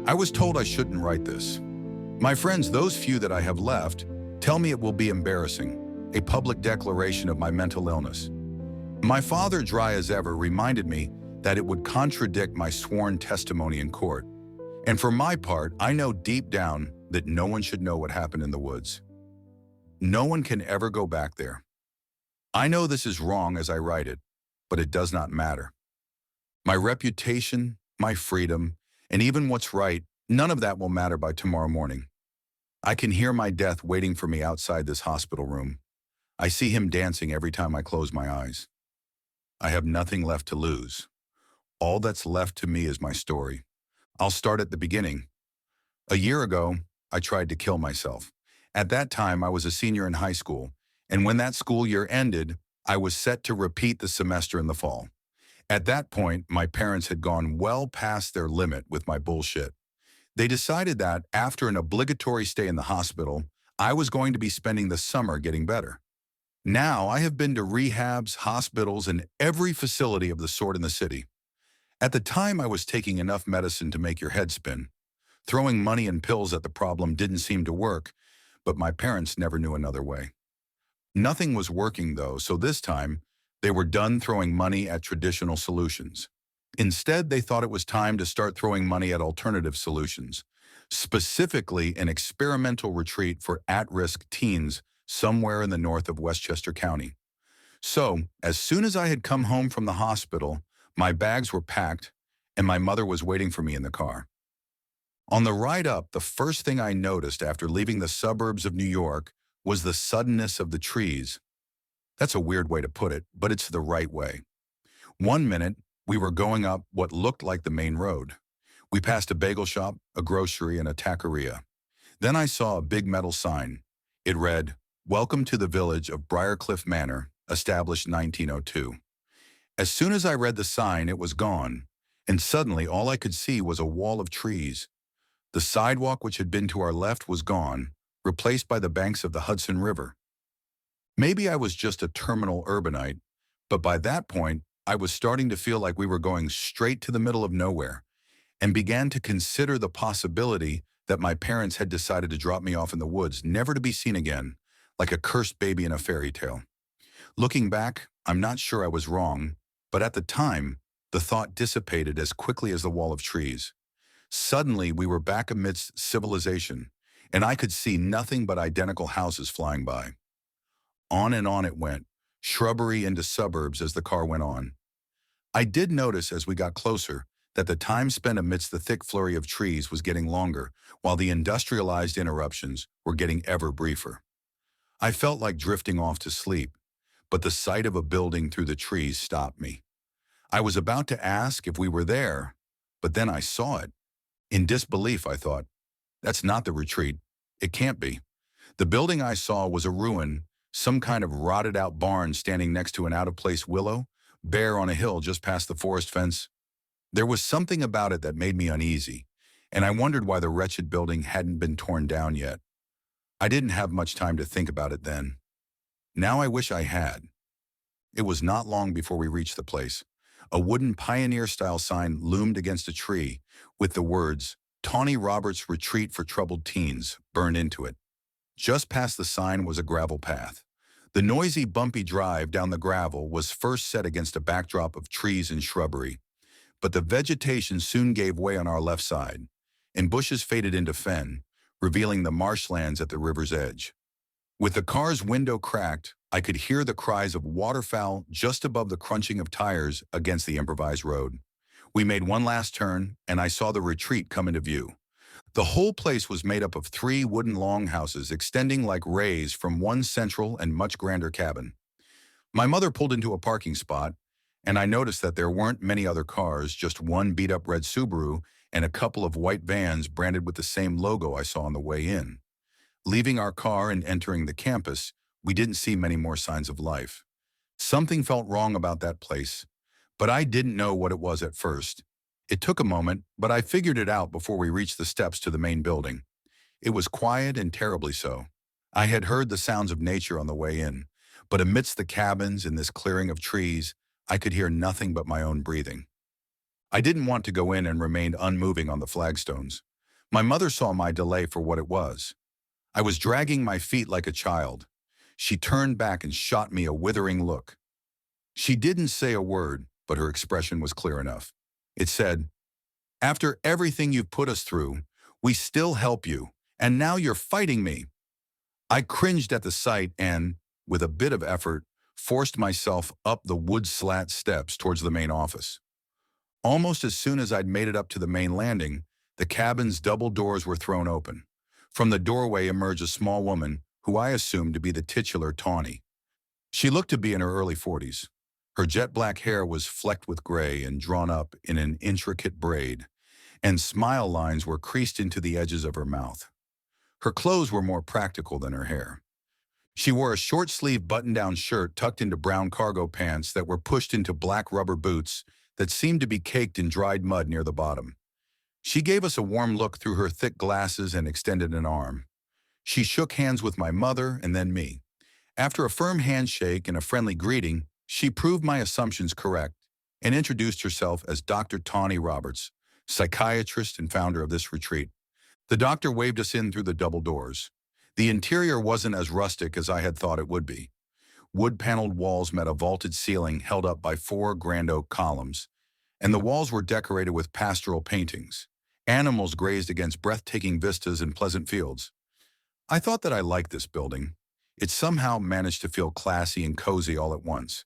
I was told I shouldn't write this. My friends, those few that I have left, tell me it will be embarrassing, a public declaration of my mental illness. My father, dry as ever, reminded me that it would contradict my sworn testimony in court. And for my part, I know deep down that no one should know what happened in the woods. No one can ever go back there. I know this is wrong as I write it, but it does not matter. My reputation, my freedom, and even what's right, none of that will matter by tomorrow morning. I can hear my death waiting for me outside this hospital room. I see him dancing every time I close my eyes. I have nothing left to lose. All that's left to me is my story. I'll start at the beginning. A year ago, I tried to kill myself. At that time, I was a senior in high school, and when that school year ended, I was set to repeat the semester in the fall. At that point, my parents had gone well past their limit with my bullshit. They decided that, after an obligatory stay in the hospital, I was going to be spending the summer getting better. Now, I have been to rehabs, hospitals, and every facility of the sort in the city. At the time, I was taking enough medicine to make your head spin. Throwing money and pills at the problem didn't seem to work, but my parents never knew another way. Nothing was working, though, so this time, they were done throwing money at traditional solutions. Instead, they thought it was time to start throwing money at alternative solutions, specifically an experimental retreat for at-risk teens somewhere in the north of Westchester County. So, as soon as I had come home from the hospital, my bags were packed, and my mother was waiting for me in the car. On the ride up, the first thing I noticed after leaving the suburbs of New York was the suddenness of the trees. That's a weird way to put it, but it's the right way. One minute, we were going up what looked like the main road. We passed a bagel shop, a grocery, and a taqueria. Then I saw a big metal sign. It read, "Welcome to the village of Briarcliff Manor, established 1902. As soon as I read the sign, it was gone, and suddenly all I could see was a wall of trees. The sidewalk which had been to our left was gone, replaced by the banks of the Hudson River. Maybe I was just a terminal urbanite, but by that point, I was starting to feel like we were going straight to the middle of nowhere, and began to consider the possibility that my parents had decided to drop me off in the woods, never to be seen again, like a cursed baby in a fairy tale. Looking back, I'm not sure I was wrong, but at the time, the thought dissipated as quickly as the wall of trees. Suddenly, we were back amidst civilization, and I could see nothing but identical houses flying by. On and on it went, shrubbery into suburbs as the car went on. I did notice as we got closer that the time spent amidst the thick flurry of trees was getting longer, while the industrialized interruptions were getting ever briefer. I felt like drifting off to sleep, but the sight of a building through the trees stopped me. I was about to ask if we were there, but then I saw it. In disbelief, I thought, that's not the retreat. It can't be. The building I saw was a ruin, some kind of rotted-out barn standing next to an out-of-place willow, bare on a hill just past the forest fence. There was something about it that made me uneasy, and I wondered why the wretched building hadn't been torn down yet. I didn't have much time to think about it then. Now I wish I had. It was not long before we reached the place. A wooden pioneer-style sign loomed against a tree with the words, "Tawny Roberts Retreat for Troubled Teens," burned into it. Just past the sign was a gravel path. The noisy, bumpy drive down the gravel was first set against a backdrop of trees and shrubbery, but the vegetation soon gave way on our left side, and bushes faded into fen, revealing the marshlands at the river's edge. With the car's window cracked, I could hear the cries of waterfowl just above the crunching of tires against the improvised road. We made one last turn, and I saw the retreat come into view. The whole place was made up of 3 wooden longhouses extending like rays from one central and much grander cabin. My mother pulled into a parking spot, and I noticed that there weren't many other cars, just one beat-up red Subaru and a couple of white vans branded with the same logo I saw on the way in. Leaving our car and entering the campus, we didn't see many more signs of life. Something felt wrong about that place, but I didn't know what it was at first. It took a moment, but I figured it out before we reached the steps to the main building. It was quiet and terribly so. I had heard the sounds of nature on the way in, but amidst the cabins in this clearing of trees, I could hear nothing but my own breathing. I didn't want to go in and remained unmoving on the flagstones. My mother saw my delay for what it was. I was dragging my feet like a child. She turned back and shot me a withering look. She didn't say a word, but her expression was clear enough. It said, "After everything you've put us through, we still help you, and now you're fighting me." I cringed at the sight and, with a bit of effort, forced myself up the wood slat steps towards the main office. Almost as soon as I'd made it up to the main landing, the cabin's double doors were thrown open. From the doorway emerged a small woman, who I assumed to be the titular Tawny. She looked to be in her early 40s. Her jet-black hair was flecked with gray and drawn up in an intricate braid, and smile lines were creased into the edges of her mouth. Her clothes were more practical than her hair. She wore a short-sleeved button-down shirt tucked into brown cargo pants that were pushed into black rubber boots that seemed to be caked in dried mud near the bottom. She gave us a warm look through her thick glasses and extended an arm. She shook hands with my mother and then me. After a firm handshake and a friendly greeting, she proved my assumptions correct and introduced herself as Dr. Tawny Roberts, psychiatrist and founder of this retreat. The doctor waved us in through the double doors. The interior wasn't as rustic as I had thought it would be. Wood-paneled walls met a vaulted ceiling held up by 4 grand oak columns, and the walls were decorated with pastoral paintings. Animals grazed against breathtaking vistas and pleasant fields. I thought that I liked this building. It somehow managed to feel classy and cozy all at once.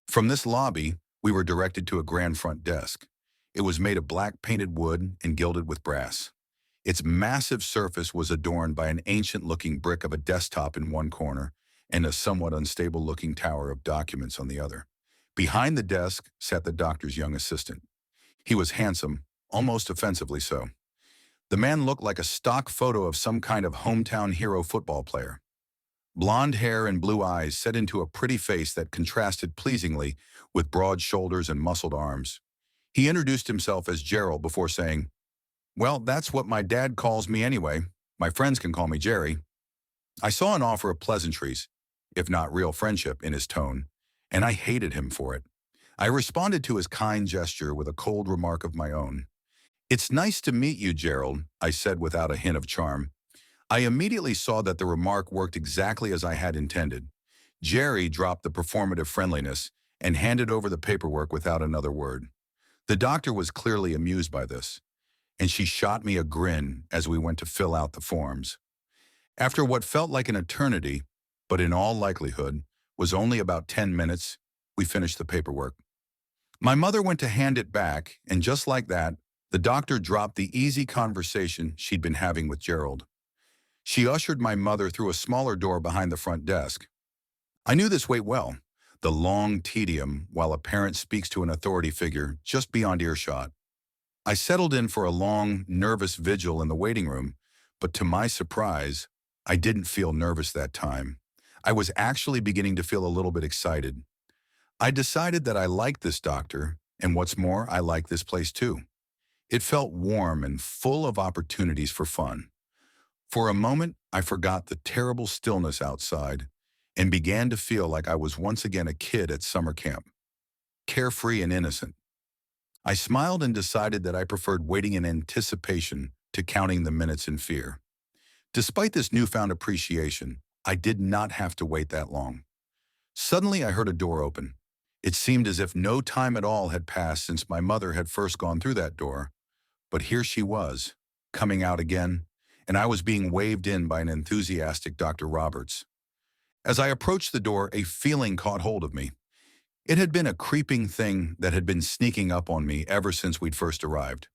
From this lobby, we were directed to a grand front desk. It was made of black painted wood and gilded with brass. Its massive surface was adorned by an ancient-looking brick of a desktop in one corner and a somewhat unstable-looking tower of documents on the other. Behind the desk sat the doctor's young assistant. He was handsome, almost offensively so. The man looked like a stock photo of some kind of hometown hero football player. Blonde hair and blue eyes set into a pretty face that contrasted pleasingly with broad shoulders and muscled arms. He introduced himself as Gerald before saying, "Well, that's what my dad calls me anyway. My friends can call me Jerry." I saw an offer of pleasantries, if not real friendship, in his tone, and I hated him for it. I responded to his kind gesture with a cold remark of my own. "It's nice to meet you, Gerald," I said without a hint of charm. I immediately saw that the remark worked exactly as I had intended. Jerry dropped the performative friendliness and handed over the paperwork without another word. The doctor was clearly amused by this, and she shot me a grin as we went to fill out the forms. After what felt like an eternity, but in all likelihood was only about 10 minutes, we finished the paperwork. My mother went to hand it back, and just like that, the doctor dropped the easy conversation she'd been having with Gerald. She ushered my mother through a smaller door behind the front desk. I knew this wait well, the long tedium while a parent speaks to an authority figure just beyond earshot. I settled in for a long, nervous vigil in the waiting room, but to my surprise, I didn't feel nervous that time. I was actually beginning to feel a little bit excited. I decided that I liked this doctor, and what's more, I liked this place too. It felt warm and full of opportunities for fun. For a moment, I forgot the terrible stillness outside and began to feel like I was once again a kid at summer camp, carefree and innocent. I smiled and decided that I preferred waiting in anticipation to counting the minutes in fear. Despite this newfound appreciation, I did not have to wait that long. Suddenly, I heard a door open. It seemed as if no time at all had passed since my mother had first gone through that door, but here she was, coming out again, and I was being waved in by an enthusiastic Dr. Roberts. As I approached the door, a feeling caught hold of me. It had been a creeping thing that had been sneaking up on me ever since we'd first arrived.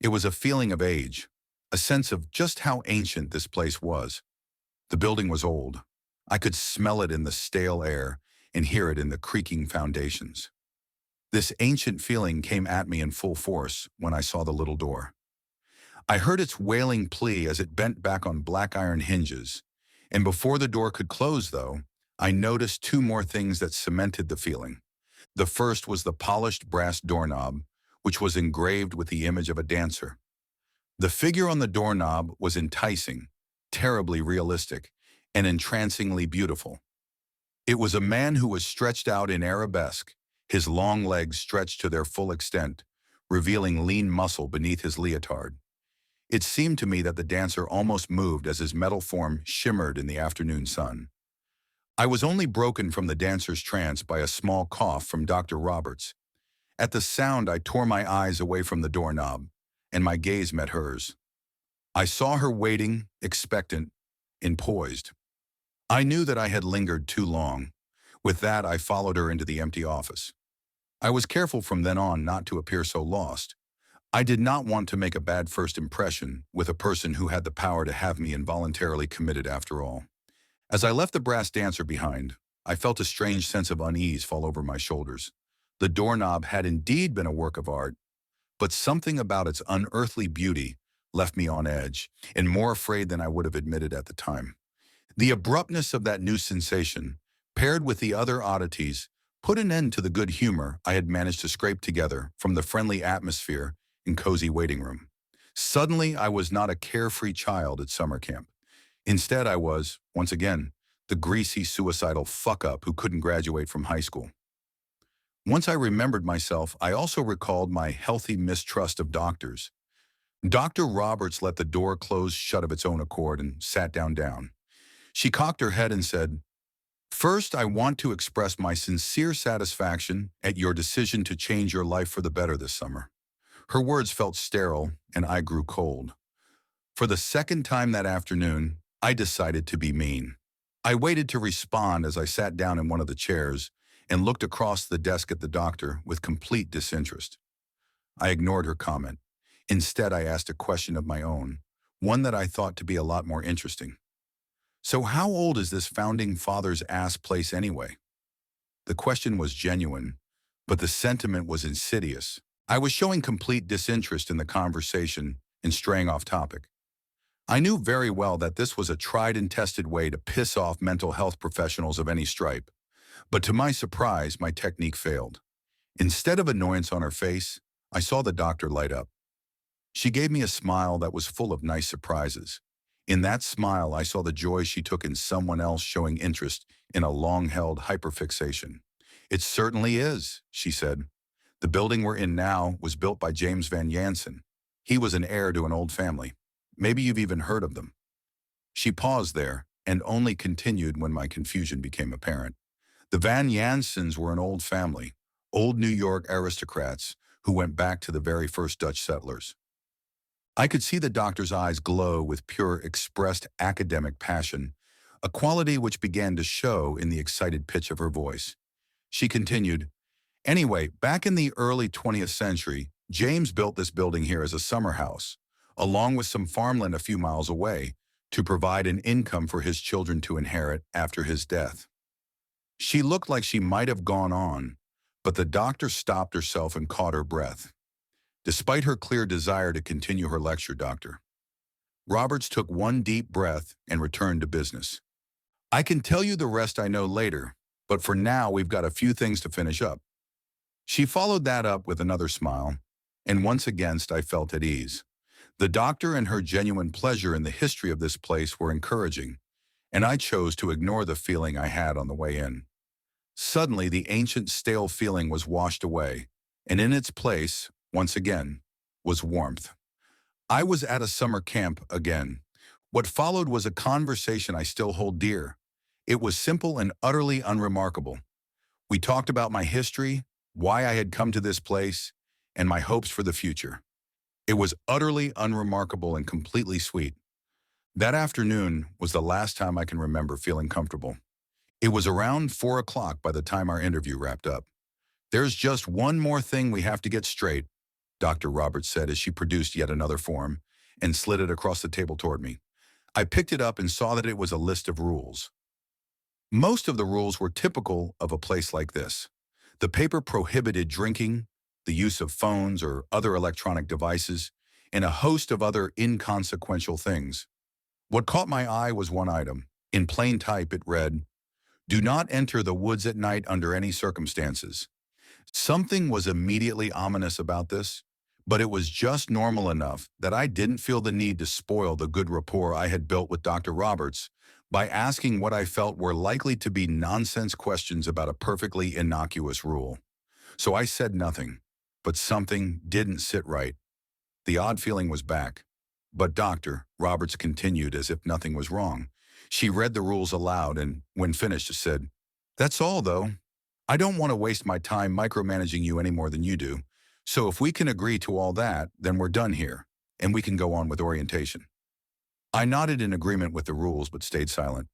It was a feeling of age, a sense of just how ancient this place was. The building was old. I could smell it in the stale air and hear it in the creaking foundations. This ancient feeling came at me in full force when I saw the little door. I heard its wailing plea as it bent back on black iron hinges, and before the door could close, though, I noticed 2 more things that cemented the feeling. The first was the polished brass doorknob, which was engraved with the image of a dancer. The figure on the doorknob was enticing, terribly realistic, and entrancingly beautiful. It was a man who was stretched out in arabesque, his long legs stretched to their full extent, revealing lean muscle beneath his leotard. It seemed to me that the dancer almost moved as his metal form shimmered in the afternoon sun. I was only broken from the dancer's trance by a small cough from Dr. Roberts. At the sound, I tore my eyes away from the doorknob, and my gaze met hers. I saw her waiting, expectant, and poised. I knew that I had lingered too long. With that, I followed her into the empty office. I was careful from then on not to appear so lost. I did not want to make a bad first impression with a person who had the power to have me involuntarily committed after all. As I left the brass dancer behind, I felt a strange sense of unease fall over my shoulders. The doorknob had indeed been a work of art, but something about its unearthly beauty left me on edge and more afraid than I would have admitted at the time. The abruptness of that new sensation, paired with the other oddities, put an end to the good humor I had managed to scrape together from the friendly atmosphere and cozy waiting room. Suddenly, I was not a carefree child at summer camp. Instead, I was, once again, the greasy, suicidal fuck-up who couldn't graduate from high school. Once I remembered myself, I also recalled my healthy mistrust of doctors. Dr. Roberts let the door close shut of its own accord and sat down. She cocked her head and said, "First, I want to express my sincere satisfaction at your decision to change your life for the better this summer." Her words felt sterile, and I grew cold. For the second time that afternoon, I decided to be mean. I waited to respond as I sat down in one of the chairs and looked across the desk at the doctor with complete disinterest. I ignored her comment. Instead, I asked a question of my own, one that I thought to be a lot more interesting. "So how old is this founding father's ass place anyway?" The question was genuine, but the sentiment was insidious. I was showing complete disinterest in the conversation and straying off topic. I knew very well that this was a tried and tested way to piss off mental health professionals of any stripe. But to my surprise, my technique failed. Instead of annoyance on her face, I saw the doctor light up. She gave me a smile that was full of nice surprises. In that smile, I saw the joy she took in someone else showing interest in a long-held hyperfixation. "It certainly is," she said. "The building we're in now was built by James Van Jansen. He was an heir to an old family. Maybe you've even heard of them." She paused there and only continued when my confusion became apparent. The Van Jansens were an old family, old New York aristocrats who went back to the very first Dutch settlers. I could see the doctor's eyes glow with pure, expressed academic passion, a quality which began to show in the excited pitch of her voice. She continued, "Anyway, back in the early 20th century, James built this building here as a summer house, along with some farmland a few miles away, to provide an income for his children to inherit after his death." She looked like she might have gone on, but the doctor stopped herself and caught her breath. Despite her clear desire to continue her lecture, Dr. Roberts took one deep breath and returned to business. "I can tell you the rest I know later, but for now we've got a few things to finish up." She followed that up with another smile, and once again I felt at ease. The doctor and her genuine pleasure in the history of this place were encouraging, and I chose to ignore the feeling I had on the way in. Suddenly, the ancient stale feeling was washed away, and in its place, once again, was warmth. I was at a summer camp again. What followed was a conversation I still hold dear. It was simple and utterly unremarkable. We talked about my history, why I had come to this place, and my hopes for the future. It was utterly unremarkable and completely sweet. That afternoon was the last time I can remember feeling comfortable. It was around 4 o'clock by the time our interview wrapped up. "There's just one more thing we have to get straight," Dr. Roberts said as she produced yet another form and slid it across the table toward me. I picked it up and saw that it was a list of rules. Most of the rules were typical of a place like this. The paper prohibited drinking, the use of phones or other electronic devices, and a host of other inconsequential things. What caught my eye was one item. In plain type, it read, "Do not enter the woods at night under any circumstances." Something was immediately ominous about this, but it was just normal enough that I didn't feel the need to spoil the good rapport I had built with Dr. Roberts by asking what I felt were likely to be nonsense questions about a perfectly innocuous rule. So I said nothing, but something didn't sit right. The odd feeling was back. But Doctor, Roberts continued as if nothing was wrong. She read the rules aloud and, when finished, said, "That's all, though. I don't want to waste my time micromanaging you any more than you do. So if we can agree to all that, then we're done here, and we can go on with orientation." I nodded in agreement with the rules but stayed silent.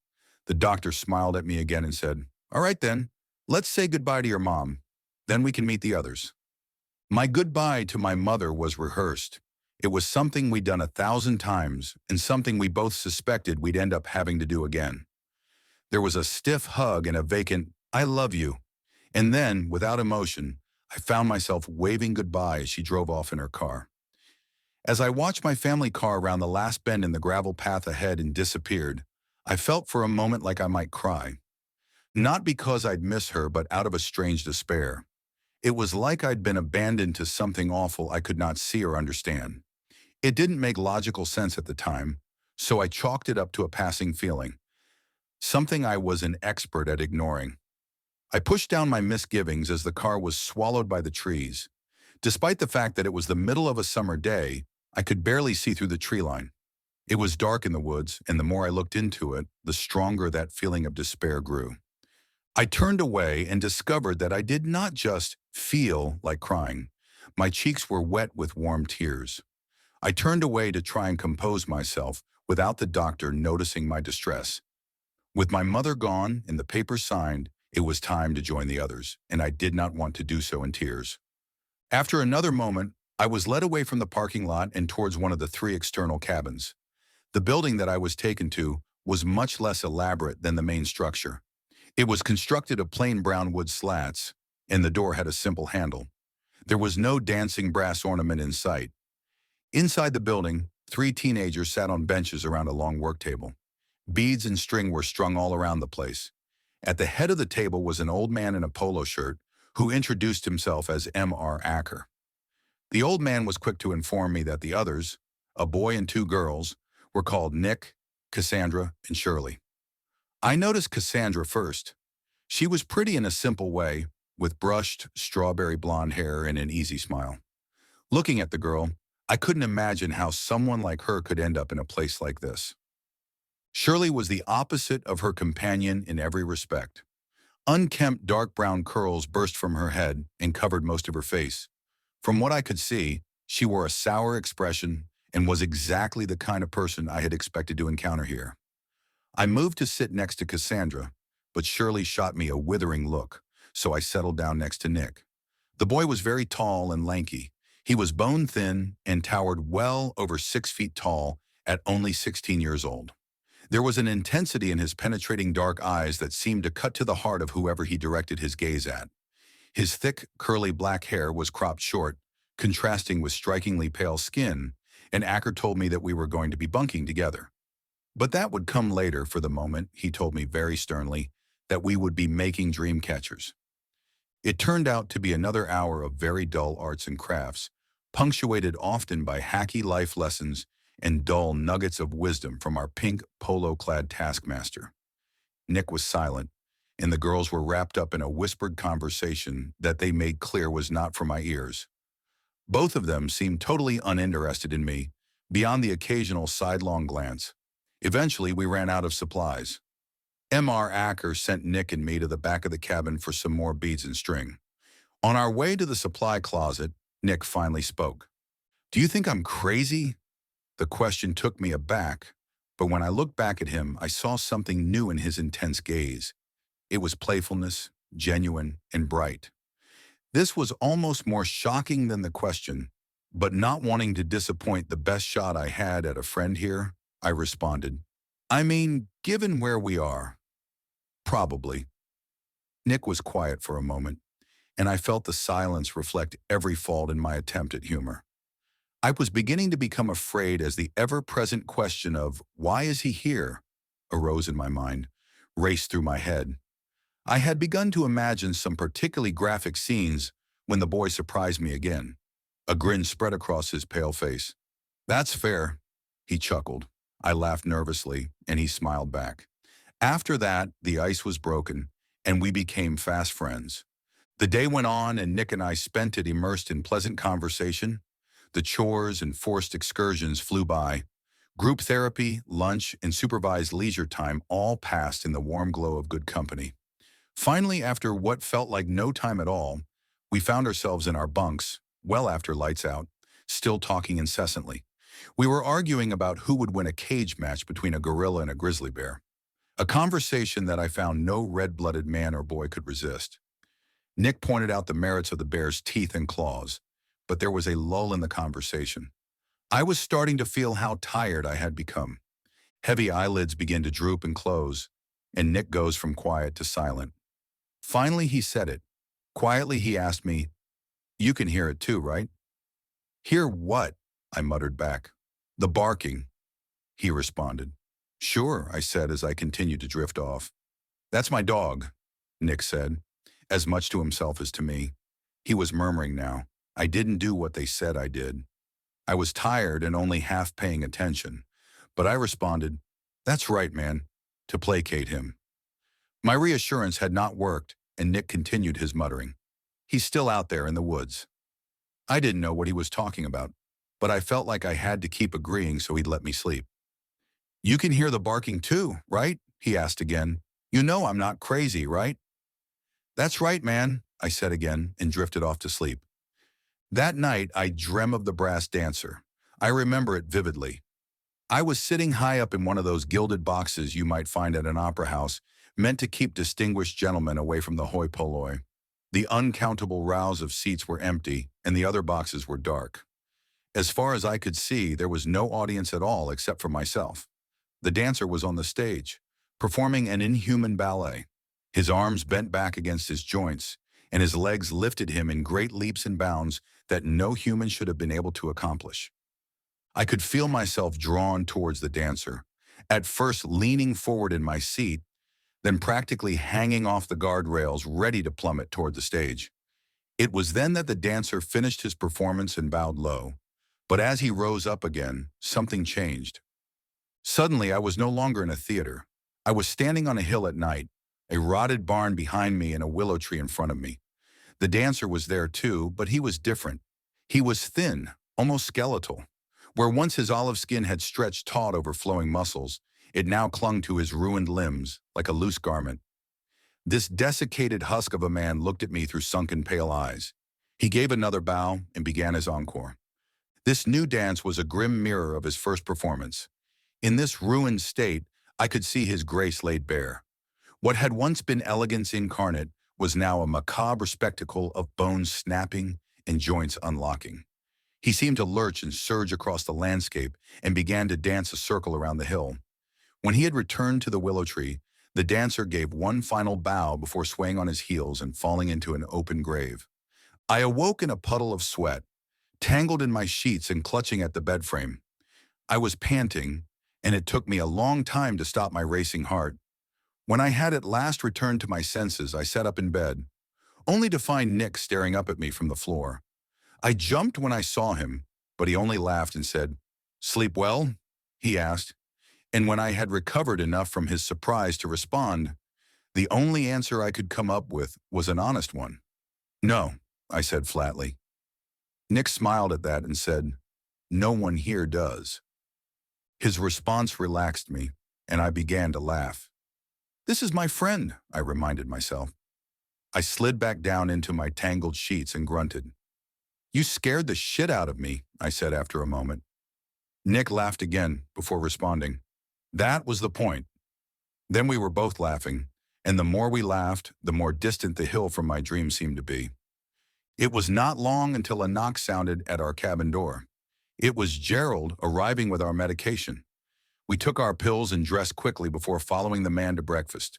The doctor smiled at me again and said, "All right then, let's say goodbye to your mom. Then we can meet the others." My goodbye to my mother was rehearsed. It was something we'd done 1,000 times and something we both suspected we'd end up having to do again. There was a stiff hug and a vacant, "I love you." And then, without emotion, I found myself waving goodbye as she drove off in her car. As I watched my family car around the last bend in the gravel path ahead and disappeared, I felt for a moment like I might cry. Not because I'd miss her, but out of a strange despair. It was like I'd been abandoned to something awful I could not see or understand. It didn't make logical sense at the time, so I chalked it up to a passing feeling, something I was an expert at ignoring. I pushed down my misgivings as the car was swallowed by the trees. Despite the fact that it was the middle of a summer day, I could barely see through the tree line. It was dark in the woods, and the more I looked into it, the stronger that feeling of despair grew. I turned away and discovered that I did not just feel like crying. My cheeks were wet with warm tears. I turned away to try and compose myself without the doctor noticing my distress. With my mother gone and the papers signed, it was time to join the others, and I did not want to do so in tears. After another moment, I was led away from the parking lot and towards one of the 3 external cabins. The building that I was taken to was much less elaborate than the main structure. It was constructed of plain brown wood slats, and the door had a simple handle. There was no dancing brass ornament in sight. Inside the building, 3 teenagers sat on benches around a long work table. Beads and string were strung all around the place. At the head of the table was an old man in a polo shirt who introduced himself as M.R. Acker. The old man was quick to inform me that the others, a boy and 2 girls, were called Nick, Cassandra, and Shirley. I noticed Cassandra first. She was pretty in a simple way, with brushed, strawberry blonde hair and an easy smile. Looking at the girl, I couldn't imagine how someone like her could end up in a place like this. Shirley was the opposite of her companion in every respect. Unkempt dark brown curls burst from her head and covered most of her face. From what I could see, she wore a sour expression and was exactly the kind of person I had expected to encounter here. I moved to sit next to Cassandra, but Shirley shot me a withering look, so I settled down next to Nick. The boy was very tall and lanky. He was bone-thin and towered well over 6 feet tall at only 16 years old. There was an intensity in his penetrating dark eyes that seemed to cut to the heart of whoever he directed his gaze at. His thick, curly black hair was cropped short, contrasting with strikingly pale skin, and Acker told me that we were going to be bunking together. But that would come later. For the moment, he told me very sternly that we would be making dream catchers. It turned out to be another hour of very dull arts and crafts, punctuated often by hacky life lessons and dull nuggets of wisdom from our pink polo-clad taskmaster. Nick was silent, and the girls were wrapped up in a whispered conversation that they made clear was not for my ears. Both of them seemed totally uninterested in me, beyond the occasional sidelong glance. Eventually, we ran out of supplies. M.R. Acker sent Nick and me to the back of the cabin for some more beads and string. On our way to the supply closet, Nick finally spoke. "Do you think I'm crazy?" The question took me aback, but when I looked back at him, I saw something new in his intense gaze. It was playfulness, genuine, and bright. This was almost more shocking than the question, but not wanting to disappoint the best shot I had at a friend here, I responded, "I mean, given where we are, probably." Nick was quiet for a moment, and I felt the silence reflect every fault in my attempt at humor. I was beginning to become afraid as the ever-present question of, "Why is he here?" arose in my mind, raced through my head. I had begun to imagine some particularly graphic scenes when the boy surprised me again. A grin spread across his pale face. "That's fair," he chuckled. I laughed nervously, and he smiled back. After that, the ice was broken, and we became fast friends. The day went on, and Nick and I spent it immersed in pleasant conversation. The chores and forced excursions flew by, Group therapy, lunch, and supervised leisure time all passed in the warm glow of good company. Finally, after what felt like no time at all, we found ourselves in our bunks, well after lights out, still talking incessantly. We were arguing about who would win a cage match between a gorilla and a grizzly bear, a conversation that I found no red-blooded man or boy could resist. Nick pointed out the merits of the bear's teeth and claws, but there was a lull in the conversation. I was starting to feel how tired I had become. Heavy eyelids began to droop and close, and Nick goes from quiet to silent. Finally, he said it. Quietly, he asked me, "You can hear it too, right?" "Hear what?" I muttered back. "The barking," he responded. "Sure," I said as I continued to drift off. "That's my dog," Nick said, as much to himself as to me. He was murmuring now. I didn't do what they said I did. I was tired and only half paying attention, but I responded, "That's right, man," to placate him. My reassurance had not worked, and Nick continued his muttering. "He's still out there in the woods." I didn't know what he was talking about, but I felt like I had to keep agreeing so he'd let me sleep. "You can hear the barking too, right?" he asked again. "You know I'm not crazy, right?" "That's right, man," I said again and drifted off to sleep. That night, I dreamt of the brass dancer. I remember it vividly. I was sitting high up in one of those gilded boxes you might find at an opera house, meant to keep distinguished gentlemen away from the hoi polloi. The uncountable rows of seats were empty, and the other boxes were dark. As far as I could see, there was no audience at all except for myself. The dancer was on the stage, performing an inhuman ballet. His arms bent back against his joints, and his legs lifted him in great leaps and bounds that no human should have been able to accomplish. I could feel myself drawn towards the dancer, at first leaning forward in my seat, then practically hanging off the guardrails, ready to plummet toward the stage. It was then that the dancer finished his performance and bowed low. But as he rose up again, something changed. Suddenly, I was no longer in a theater. I was standing on a hill at night, a rotted barn behind me and a willow tree in front of me. The dancer was there too, but he was different. He was thin, almost skeletal. Where once his olive skin had stretched taut over flowing muscles, it now clung to his ruined limbs like a loose garment. This desiccated husk of a man looked at me through sunken pale eyes. He gave another bow and began his encore. This new dance was a grim mirror of his first performance. In this ruined state, I could see his grace laid bare. What had once been elegance incarnate was now a macabre spectacle of bones snapping and joints unlocking. He seemed to lurch and surge across the landscape and began to dance a circle around the hill. When he had returned to the willow tree, the dancer gave one final bow before swaying on his heels and falling into an open grave. I awoke in a puddle of sweat, tangled in my sheets and clutching at the bed frame. I was panting, and it took me a long time to stop my racing heart. When I had at last returned to my senses, I sat up in bed, only to find Nick staring up at me from the floor. I jumped when I saw him, but he only laughed and said, "Sleep well?" he asked. And when I had recovered enough from his surprise to respond, the only answer I could come up with was an honest one. "No," I said flatly. Nick smiled at that and said, "No one here does." His response relaxed me, and I began to laugh. "This is my friend," I reminded myself. I slid back down into my tangled sheets and grunted. "You scared the shit out of me," I said after a moment. Nick laughed again before responding. That was the point. Then we were both laughing, and the more we laughed, the more distant the hill from my dream seemed to be. It was not long until a knock sounded at our cabin door. It was Gerald arriving with our medication. We took our pills and dressed quickly before following the man to breakfast.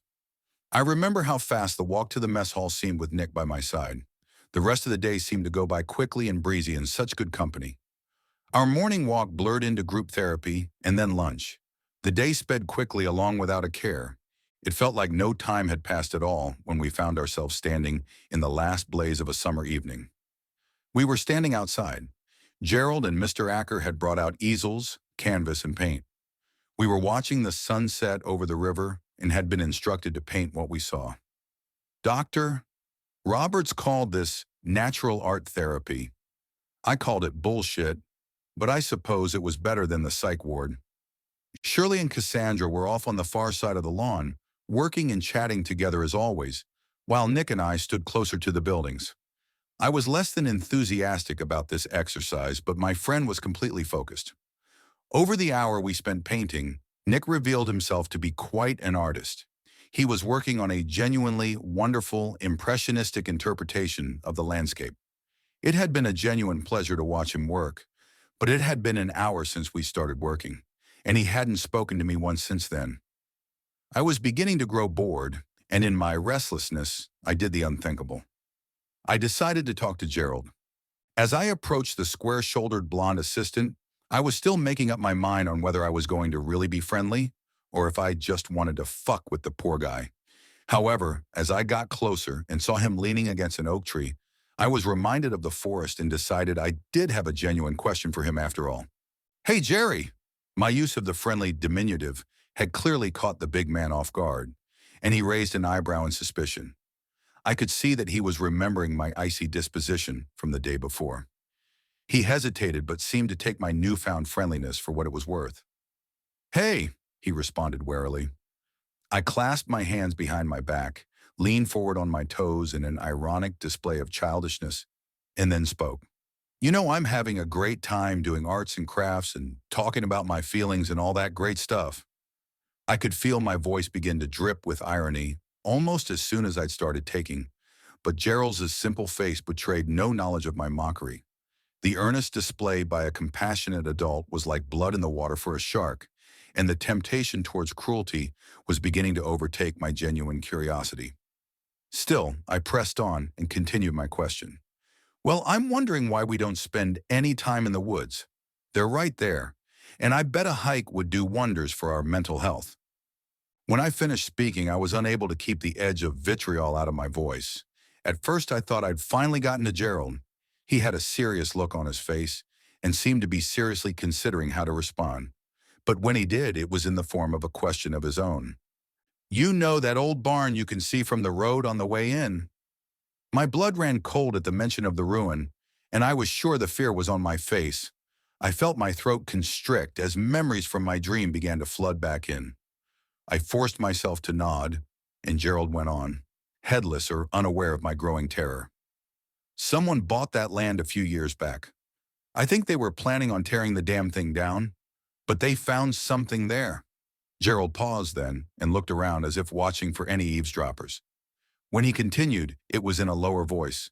I remember how fast the walk to the mess hall seemed with Nick by my side. The rest of the day seemed to go by quickly and breezy in such good company. Our morning walk blurred into group therapy and then lunch. The day sped quickly along without a care. It felt like no time had passed at all when we found ourselves standing in the last blaze of a summer evening. We were standing outside. Gerald and Mr. Acker had brought out easels, canvas, and paint. We were watching the sunset over the river and had been instructed to paint what we saw. Dr. Roberts called this natural art therapy. I called it bullshit, but I suppose it was better than the psych ward. Shirley and Cassandra were off on the far side of the lawn, working and chatting together as always, while Nick and I stood closer to the buildings. I was less than enthusiastic about this exercise, but my friend was completely focused. Over the hour we spent painting, Nick revealed himself to be quite an artist. He was working on a genuinely wonderful, impressionistic interpretation of the landscape. It had been a genuine pleasure to watch him work, but it had been an hour since we started working, and he hadn't spoken to me once since then. I was beginning to grow bored, and in my restlessness, I did the unthinkable. I decided to talk to Gerald. As I approached the square-shouldered blonde assistant, I was still making up my mind on whether I was going to really be friendly or if I just wanted to fuck with the poor guy. However, as I got closer and saw him leaning against an oak tree, I was reminded of the forest and decided I did have a genuine question for him after all. "Hey, Jerry!" My use of the friendly diminutive had clearly caught the big man off guard, and he raised an eyebrow in suspicion. I could see that he was remembering my icy disposition from the day before. He hesitated but seemed to take my newfound friendliness for what it was worth. "Hey," he responded warily. I clasped my hands behind my back, leaned forward on my toes in an ironic display of childishness, and then spoke. "You know, I'm having a great time doing arts and crafts and talking about my feelings and all that great stuff." I could feel my voice begin to drip with irony almost as soon as I'd started taking, but Gerald's simple face betrayed no knowledge of my mockery. The earnest display by a compassionate adult was like blood in the water for a shark, and the temptation towards cruelty was beginning to overtake my genuine curiosity. Still, I pressed on and continued my question. "Well, I'm wondering why we don't spend any time in the woods. They're right there, and I bet a hike would do wonders for our mental health." When I finished speaking, I was unable to keep the edge of vitriol out of my voice. At first, I thought I'd finally gotten to Gerald. He had a serious look on his face and seemed to be seriously considering how to respond. But when he did, it was in the form of a question of his own. "You know that old barn you can see from the road on the way in?" My blood ran cold at the mention of the ruin, and I was sure the fear was on my face. I felt my throat constrict as memories from my dream began to flood back in. I forced myself to nod, and Gerald went on, headless or unaware of my growing terror. "Someone bought that land a few years back. I think they were planning on tearing the damn thing down, but they found something there." Gerald paused then and looked around as if watching for any eavesdroppers. When he continued, it was in a lower voice.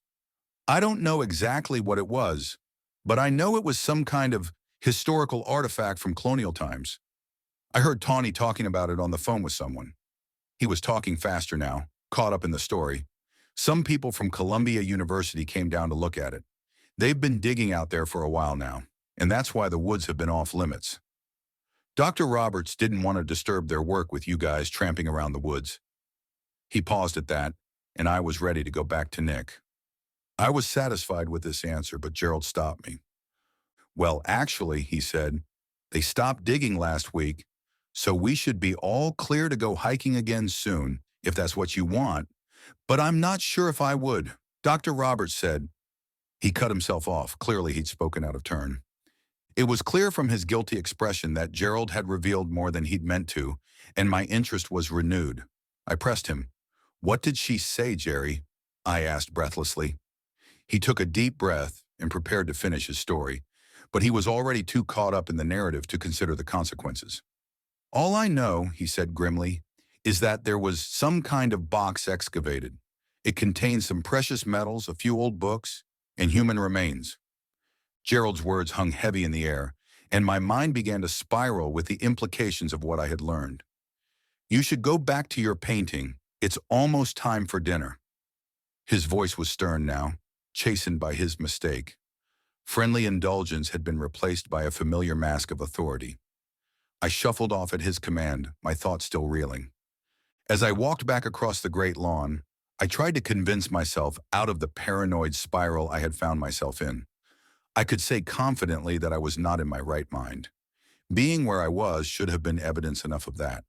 "I don't know exactly what it was, but I know it was some kind of historical artifact from colonial times. I heard Tawny talking about it on the phone with someone." He was talking faster now, caught up in the story. "Some people from Columbia University came down to look at it. They've been digging out there for a while now, and that's why the woods have been off limits. Dr. Roberts didn't want to disturb their work with you guys tramping around the woods." He paused at that, and I was ready to go back to Nick. I was satisfied with this answer, but Gerald stopped me. "Well, actually," he said, "they stopped digging last week, so we should be all clear to go hiking again soon, if that's what you want. But I'm not sure if I would. Dr. Roberts said—" He cut himself off. Clearly, he'd spoken out of turn. It was clear from his guilty expression that Gerald had revealed more than he'd meant to, and my interest was renewed. I pressed him. "What did she say, Jerry?" I asked breathlessly. He took a deep breath and prepared to finish his story, but he was already too caught up in the narrative to consider the consequences. "All I know," he said grimly, "is that there was some kind of box excavated. It contained some precious metals, a few old books, and human remains." Gerald's words hung heavy in the air, and my mind began to spiral with the implications of what I had learned. "You should go back to your painting. It's almost time for dinner." His voice was stern now, chastened by his mistake. Friendly indulgence had been replaced by a familiar mask of authority. I shuffled off at his command, my thoughts still reeling. As I walked back across the great lawn, I tried to convince myself out of the paranoid spiral I had found myself in. I could say confidently that I was not in my right mind. Being where I was should have been evidence enough of that.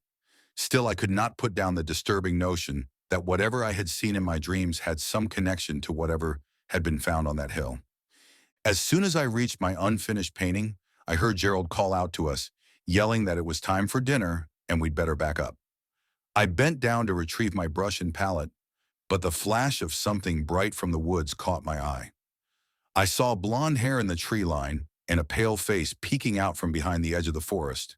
Still, I could not put down the disturbing notion that whatever I had seen in my dreams had some connection to whatever had been found on that hill. As soon as I reached my unfinished painting, I heard Gerald call out to us, yelling that it was time for dinner and we'd better back up. I bent down to retrieve my brush and palette, but the flash of something bright from the woods caught my eye. I saw blonde hair in the tree line and a pale face peeking out from behind the edge of the forest.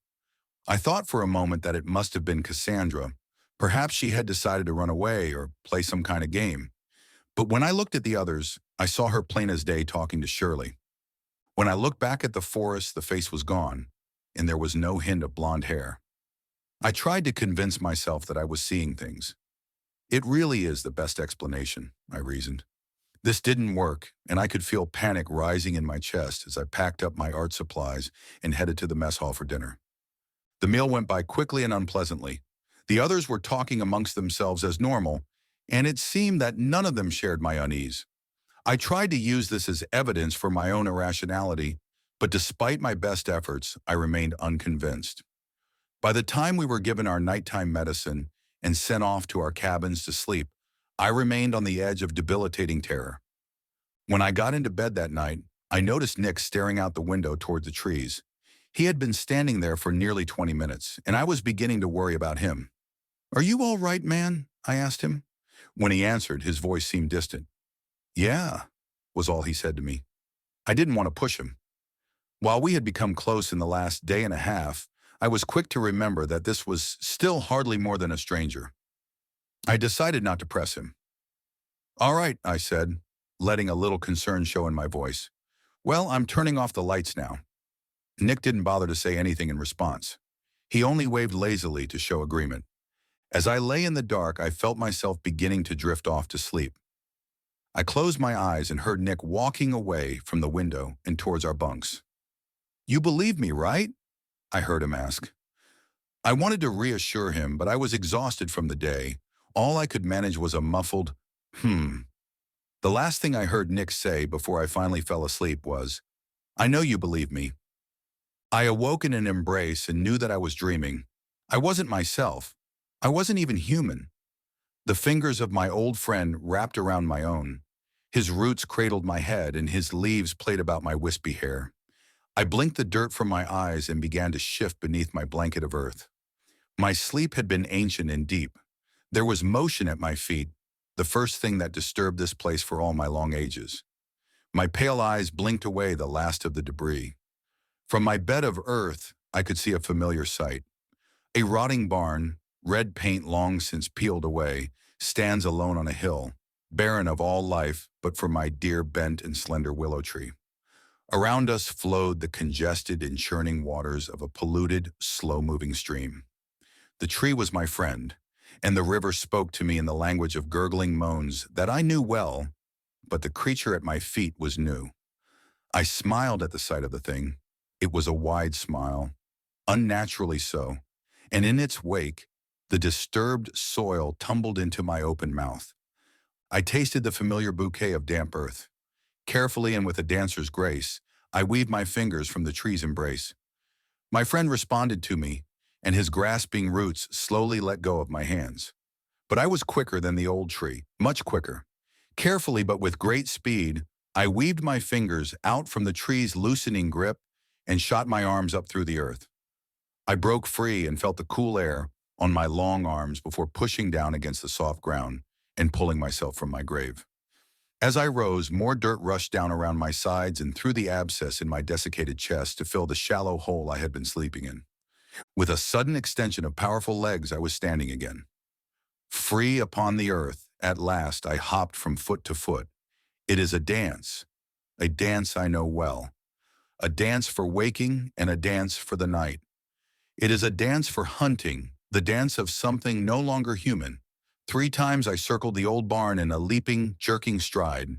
I thought for a moment that it must have been Cassandra. Perhaps she had decided to run away or play some kind of game. But when I looked at the others, I saw her plain as day talking to Shirley. When I looked back at the forest, the face was gone, and there was no hint of blonde hair. I tried to convince myself that I was seeing things. It really is the best explanation, I reasoned. This didn't work, and I could feel panic rising in my chest as I packed up my art supplies and headed to the mess hall for dinner. The meal went by quickly and unpleasantly. The others were talking amongst themselves as normal, and it seemed that none of them shared my unease. I tried to use this as evidence for my own irrationality, but despite my best efforts, I remained unconvinced. By the time we were given our nighttime medicine and sent off to our cabins to sleep, I remained on the edge of debilitating terror. When I got into bed that night, I noticed Nick staring out the window toward the trees. He had been standing there for nearly 20 minutes, and I was beginning to worry about him. "Are you all right, man?" I asked him. When he answered, his voice seemed distant. "Yeah," was all he said to me. I didn't want to push him. While we had become close in the last day and a half, I was quick to remember that this was still hardly more than a stranger. I decided not to press him. "All right," I said, letting a little concern show in my voice. "Well, I'm turning off the lights now." Nick didn't bother to say anything in response. He only waved lazily to show agreement. As I lay in the dark, I felt myself beginning to drift off to sleep. I closed my eyes and heard Nick walking away from the window and towards our bunks. "You believe me, right?" I heard him ask. I wanted to reassure him, but I was exhausted from the day. All I could manage was a muffled, The last thing I heard Nick say before I finally fell asleep was, "I know you believe me." I awoke in an embrace and knew that I was dreaming. I wasn't myself. I wasn't even human. The fingers of my old friend wrapped around my own. His roots cradled my head and his leaves played about my wispy hair. I blinked the dirt from my eyes and began to shift beneath my blanket of earth. My sleep had been ancient and deep. There was motion at my feet, the first thing that disturbed this place for all my long ages. My pale eyes blinked away the last of the debris. From my bed of earth, I could see a familiar sight. A rotting barn, red paint long since peeled away, stands alone on a hill, barren of all life but for my dear bent and slender willow tree. Around us flowed the congested and churning waters of a polluted, slow-moving stream. The tree was my friend, and the river spoke to me in the language of gurgling moans that I knew well, but the creature at my feet was new. I smiled at the sight of the thing. It was a wide smile, unnaturally so, and in its wake, the disturbed soil tumbled into my open mouth. I tasted the familiar bouquet of damp earth. Carefully and with a dancer's grace, I weaved my fingers from the tree's embrace. My friend responded to me, and his grasping roots slowly let go of my hands. But I was quicker than the old tree, much quicker. Carefully but with great speed, I weaved my fingers out from the tree's loosening grip and shot my arms up through the earth. I broke free and felt the cool air on my long arms before pushing down against the soft ground and pulling myself from my grave. As I rose, more dirt rushed down around my sides and through the abscess in my desiccated chest to fill the shallow hole I had been sleeping in. With a sudden extension of powerful legs, I was standing again. Free upon the earth, at last I hopped from foot to foot. It is a dance I know well. A dance for waking and a dance for the night. It is a dance for hunting, the dance of something no longer human. 3 times I circled the old barn in a leaping, jerking stride.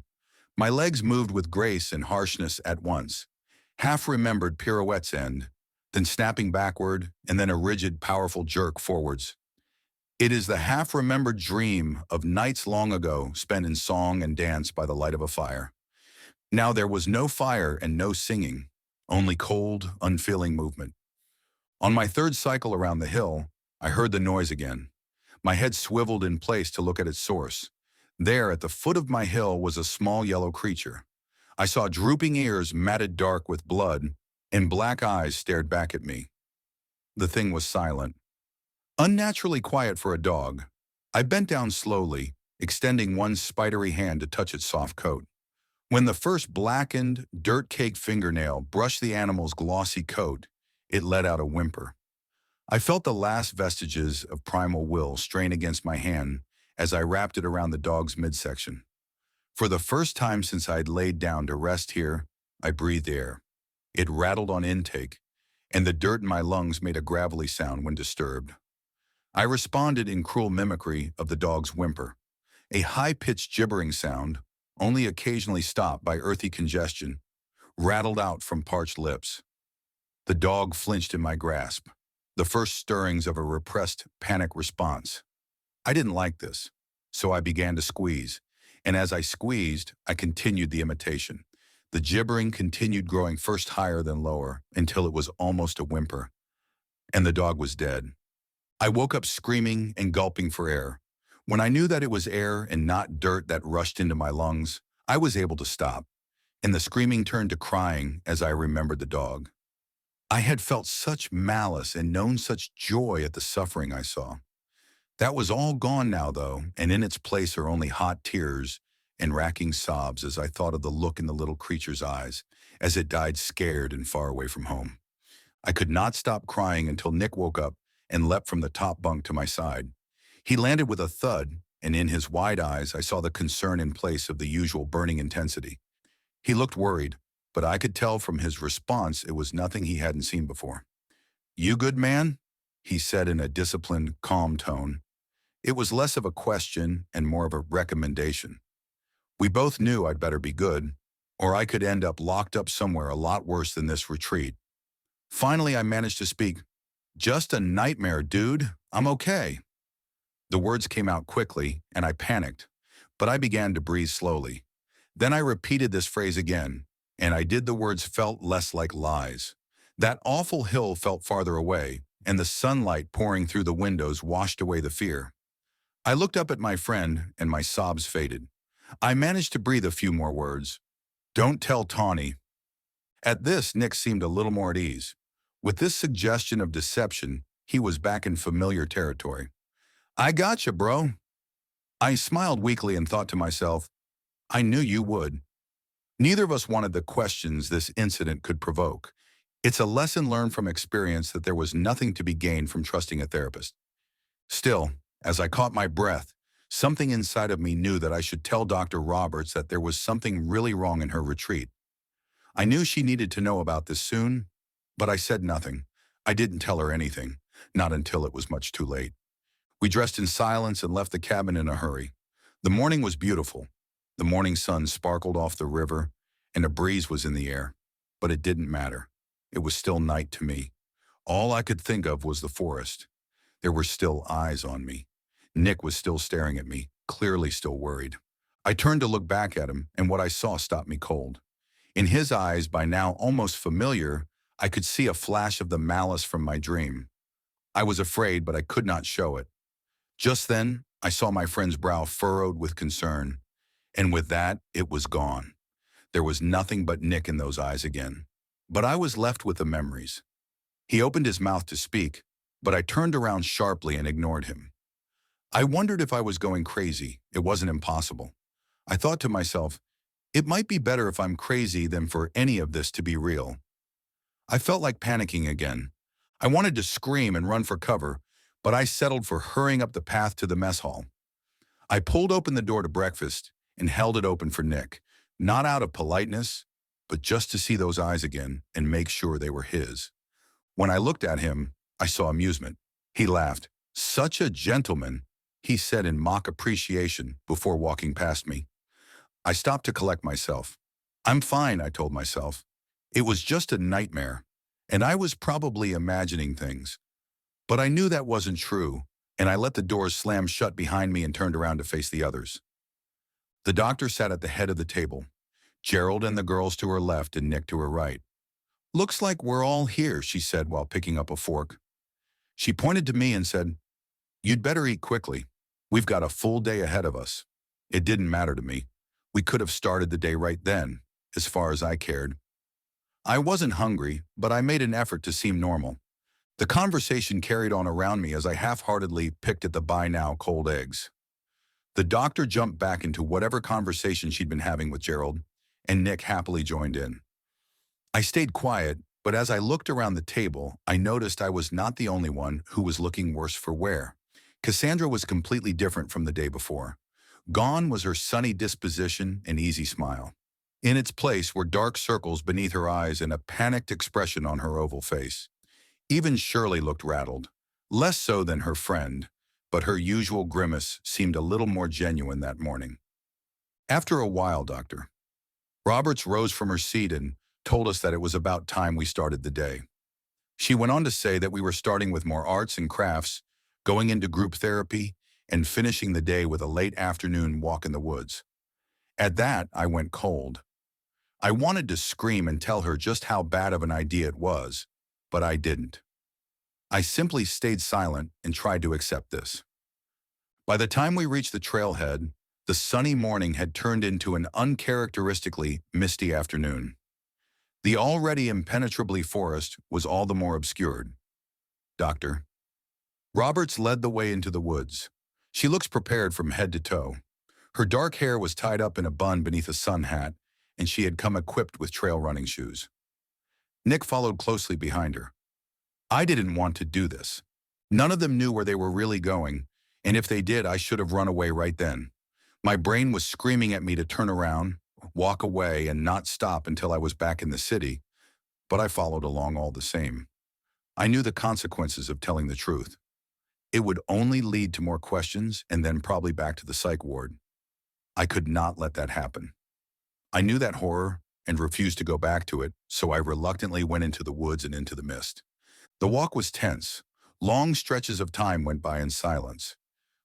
My legs moved with grace and harshness at once. Half-remembered pirouettes end, then snapping backward, and then a rigid, powerful jerk forwards. It is the half-remembered dream of nights long ago spent in song and dance by the light of a fire. Now there was no fire and no singing, only cold, unfeeling movement. On my 3rd cycle around the hill, I heard the noise again. My head swiveled in place to look at its source. There, at the foot of my hill, was a small yellow creature. I saw drooping ears matted dark with blood, and black eyes stared back at me. The thing was silent. Unnaturally quiet for a dog. I bent down slowly, extending one spidery hand to touch its soft coat. When the first blackened, dirt-caked fingernail brushed the animal's glossy coat, it let out a whimper. I felt the last vestiges of primal will strain against my hand as I wrapped it around the dog's midsection. For the first time since I'd laid down to rest here, I breathed air. It rattled on intake, and the dirt in my lungs made a gravelly sound when disturbed. I responded in cruel mimicry of the dog's whimper, a high-pitched gibbering sound, only occasionally stopped by earthy congestion, rattled out from parched lips. The dog flinched in my grasp, the first stirrings of a repressed panic response. I didn't like this, so I began to squeeze, and as I squeezed, I continued the imitation. The gibbering continued growing first higher then lower until it was almost a whimper, and the dog was dead. I woke up screaming and gulping for air. When I knew that it was air and not dirt that rushed into my lungs, I was able to stop, and the screaming turned to crying as I remembered the dog. I had felt such malice and known such joy at the suffering I saw. That was all gone now, though, and in its place are only hot tears and racking sobs as I thought of the look in the little creature's eyes as it died scared and far away from home. I could not stop crying until Nick woke up and leapt from the top bunk to my side. He landed with a thud, and in his wide eyes I saw the concern in place of the usual burning intensity. He looked worried, but I could tell from his response it was nothing he hadn't seen before. "You good, man?" he said in a disciplined, calm tone. It was less of a question and more of a recommendation. We both knew I'd better be good, or I could end up locked up somewhere a lot worse than this retreat. Finally, I managed to speak. "Just a nightmare, dude. I'm okay." The words came out quickly, and I panicked, but I began to breathe slowly. Then I repeated this phrase again, and I did the words felt less like lies. That awful hill felt farther away, and the sunlight pouring through the windows washed away the fear. I looked up at my friend, and my sobs faded. I managed to breathe a few more words. "Don't tell Tawny." At this, Nick seemed a little more at ease. With this suggestion of deception, he was back in familiar territory. "I gotcha, bro." I smiled weakly and thought to myself, I knew you would. Neither of us wanted the questions this incident could provoke. It's a lesson learned from experience that there was nothing to be gained from trusting a therapist. Still, as I caught my breath, something inside of me knew that I should tell Dr. Roberts that there was something really wrong in her retreat. I knew she needed to know about this soon, but I said nothing. I didn't tell her anything, not until it was much too late. We dressed in silence and left the cabin in a hurry. The morning was beautiful. The morning sun sparkled off the river, and a breeze was in the air. But it didn't matter. It was still night to me. All I could think of was the forest. There were still eyes on me. Nick was still staring at me, clearly still worried. I turned to look back at him, and what I saw stopped me cold. In his eyes, by now almost familiar, I could see a flash of the malice from my dream. I was afraid, but I could not show it. Just then, I saw my friend's brow furrowed with concern, and with that, it was gone. There was nothing but Nick in those eyes again. But I was left with the memories. He opened his mouth to speak, but I turned around sharply and ignored him. I wondered if I was going crazy. It wasn't impossible. I thought to myself, it might be better if I'm crazy than for any of this to be real. I felt like panicking again. I wanted to scream and run for cover, but I settled for hurrying up the path to the mess hall. I pulled open the door to breakfast and held it open for Nick, not out of politeness, but just to see those eyes again and make sure they were his. When I looked at him, I saw amusement. He laughed. "Such a gentleman," he said in mock appreciation before walking past me. I stopped to collect myself. "I'm fine," I told myself. It was just a nightmare, and I was probably imagining things. But I knew that wasn't true, and I let the doors slam shut behind me and turned around to face the others. The doctor sat at the head of the table, Gerald and the girls to her left and Nick to her right. "Looks like we're all here," she said while picking up a fork. She pointed to me and said, "You'd better eat quickly. We've got a full day ahead of us." It didn't matter to me. We could have started the day right then, as far as I cared. I wasn't hungry, but I made an effort to seem normal. The conversation carried on around me as I half-heartedly picked at the by-now cold eggs. The doctor jumped back into whatever conversation she'd been having with Gerald, and Nick happily joined in. I stayed quiet, but as I looked around the table, I noticed I was not the only one who was looking worse for wear. Cassandra was completely different from the day before. Gone was her sunny disposition and easy smile. In its place were dark circles beneath her eyes and a panicked expression on her oval face. Even Shirley looked rattled, less so than her friend, but her usual grimace seemed a little more genuine that morning. After a while, Doctor Roberts rose from her seat and told us that it was about time we started the day. She went on to say that we were starting with more arts and crafts, going into group therapy, and finishing the day with a late afternoon walk in the woods. At that, I went cold. I wanted to scream and tell her just how bad of an idea it was, but I didn't. I simply stayed silent and tried to accept this. By the time we reached the trailhead, the sunny morning had turned into an uncharacteristically misty afternoon. The already impenetrably forest was all the more obscured. Doctor Roberts led the way into the woods. She looks prepared from head to toe. Her dark hair was tied up in a bun beneath a sun hat, and she had come equipped with trail running shoes. Nick followed closely behind her. I didn't want to do this. None of them knew where they were really going, and if they did, I should have run away right then. My brain was screaming at me to turn around, walk away, and not stop until I was back in the city, but I followed along all the same. I knew the consequences of telling the truth. It would only lead to more questions and then probably back to the psych ward. I could not let that happen. I knew that horror and refused to go back to it, so I reluctantly went into the woods and into the mist. The walk was tense. Long stretches of time went by in silence.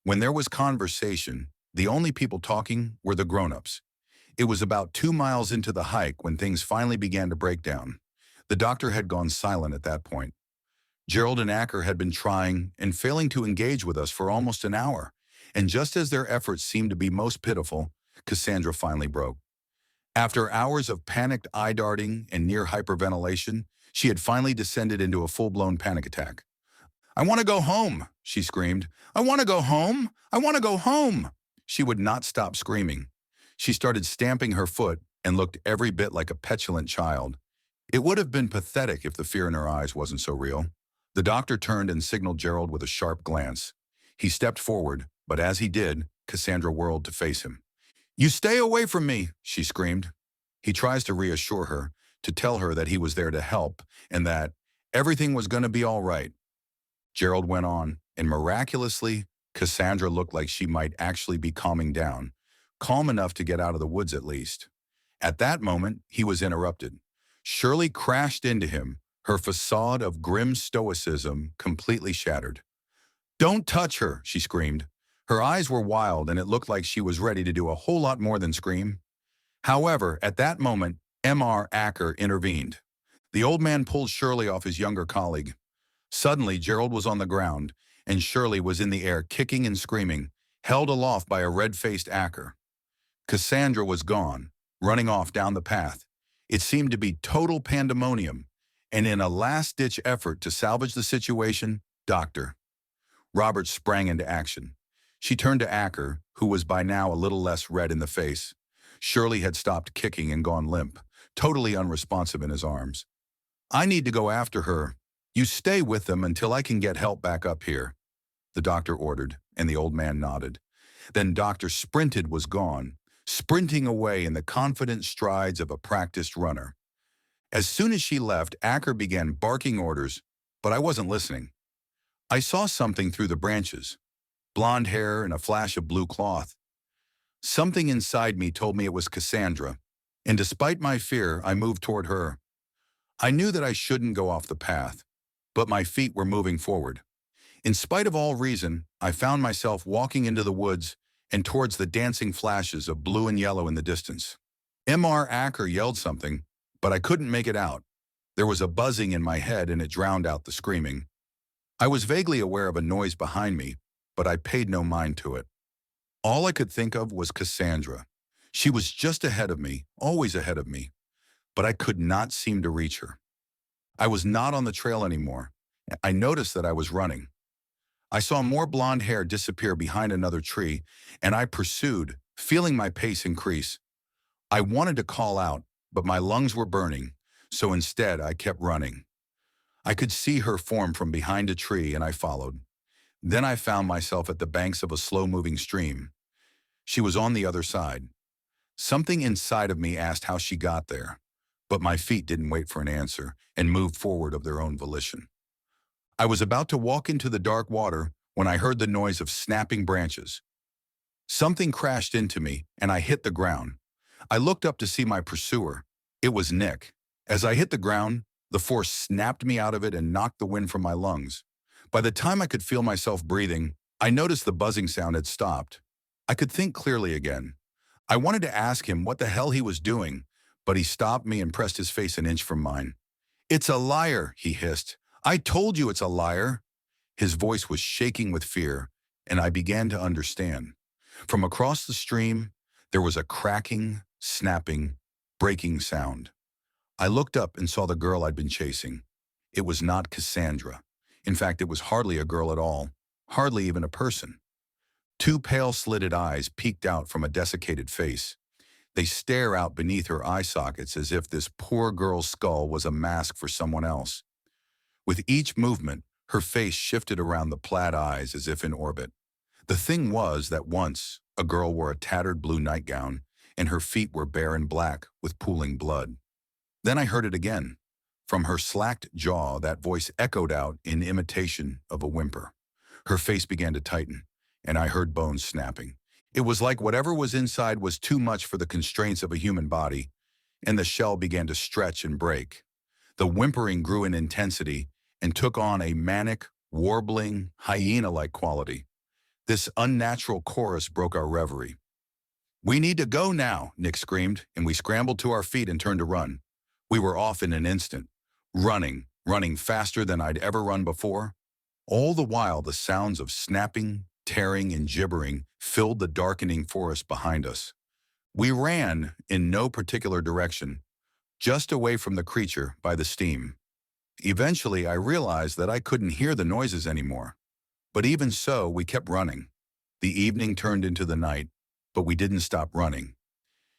When there was conversation, the only people talking were the grown-ups. It was about 2 miles into the hike when things finally began to break down. The doctor had gone silent at that point. Gerald and Acker had been trying and failing to engage with us for almost an hour, and just as their efforts seemed to be most pitiful, Cassandra finally broke. After hours of panicked eye-darting and near hyperventilation, she had finally descended into a full-blown panic attack. "I want to go home," she screamed. "I want to go home! I want to go home!" She would not stop screaming. She started stamping her foot and looked every bit like a petulant child. It would have been pathetic if the fear in her eyes wasn't so real. The doctor turned and signaled Gerald with a sharp glance. He stepped forward, but as he did, Cassandra whirled to face him. "You stay away from me," she screamed. He tries to reassure her, to tell her that he was there to help and that everything was going to be all right. Gerald went on, and miraculously, Cassandra looked like she might actually be calming down, calm enough to get out of the woods at least. At that moment, he was interrupted. Shirley crashed into him, her facade of grim stoicism completely shattered. "Don't touch her," she screamed. Her eyes were wild, and it looked like she was ready to do a whole lot more than scream. However, at that moment, Mr. Acker intervened. The old man pulled Shirley off his younger colleague. Suddenly, Gerald was on the ground, and Shirley was in the air kicking and screaming, held aloft by a red-faced Acker. Cassandra was gone, running off down the path. It seemed to be total pandemonium, and in a last-ditch effort to salvage the situation, Dr. Roberts sprang into action. She turned to Acker, who was by now a little less red in the face. Shirley had stopped kicking and gone limp, totally unresponsive in his arms. "I need to go after her. You stay with them until I can get help back up here," the doctor ordered, and the old man nodded. Then Doctor Sprinted was gone, sprinting away in the confident strides of a practiced runner. As soon as she left, Acker began barking orders, but I wasn't listening. I saw something through the branches, blonde hair and a flash of blue cloth. Something inside me told me it was Cassandra, and despite my fear, I moved toward her. I knew that I shouldn't go off the path, but my feet were moving forward. In spite of all reason, I found myself walking into the woods and towards the dancing flashes of blue and yellow in the distance. Mr. Acker yelled something, but I couldn't make it out. There was a buzzing in my head and it drowned out the screaming. I was vaguely aware of a noise behind me, but I paid no mind to it. All I could think of was Cassandra. She was just ahead of me, always ahead of me, but I could not seem to reach her. I was not on the trail anymore, I noticed that I was running. I saw more blonde hair disappear behind another tree, and I pursued, feeling my pace increase. I wanted to call out, but my lungs were burning, so instead I kept running. I could see her form from behind a tree, and I followed. Then I found myself at the banks of a slow-moving stream. She was on the other side. Something inside of me asked how she got there, but my feet didn't wait for an answer and moved forward of their own volition. I was about to walk into the dark water when I heard the noise of snapping branches. Something crashed into me, and I hit the ground. I looked up to see my pursuer. It was Nick. As I hit the ground, the force snapped me out of it and knocked the wind from my lungs. By the time I could feel myself breathing, I noticed the buzzing sound had stopped. I could think clearly again. I wanted to ask him what the hell he was doing, but he stopped me and pressed his face an inch from mine. "It's a liar," he hissed. "I told you it's a liar." His voice was shaking with fear, and I began to understand. From across the stream, there was a cracking, snapping, breaking sound. I looked up and saw the girl I'd been chasing. It was not Cassandra. In fact, it was hardly a girl at all, hardly even a person. Two pale slitted eyes peeked out from a desiccated face. They stare out beneath her eye sockets as if this poor girl's skull was a mask for someone else. With each movement, her face shifted around the plaid eyes as if in orbit. The thing was that once, a girl wore a tattered blue nightgown, and her feet were bare and black with pooling blood. Then I heard it again. From her slacked jaw, that voice echoed out in imitation of a whimper. Her face began to tighten, and I heard bones snapping. It was like whatever was inside was too much for the constraints of a human body, and the shell began to stretch and break. The whimpering grew in intensity and took on a manic, warbling, hyena-like quality. This unnatural chorus broke our reverie. "We need to go now," Nick screamed, and we scrambled to our feet and turned to run. We were off in an instant, running faster than I'd ever run before. All the while, the sounds of snapping, tearing, and gibbering filled the darkening forest behind us. We ran in no particular direction, just away from the creature by the steam. Eventually, I realized that I couldn't hear the noises anymore. But even so, we kept running. The evening turned into the night, but we didn't stop running.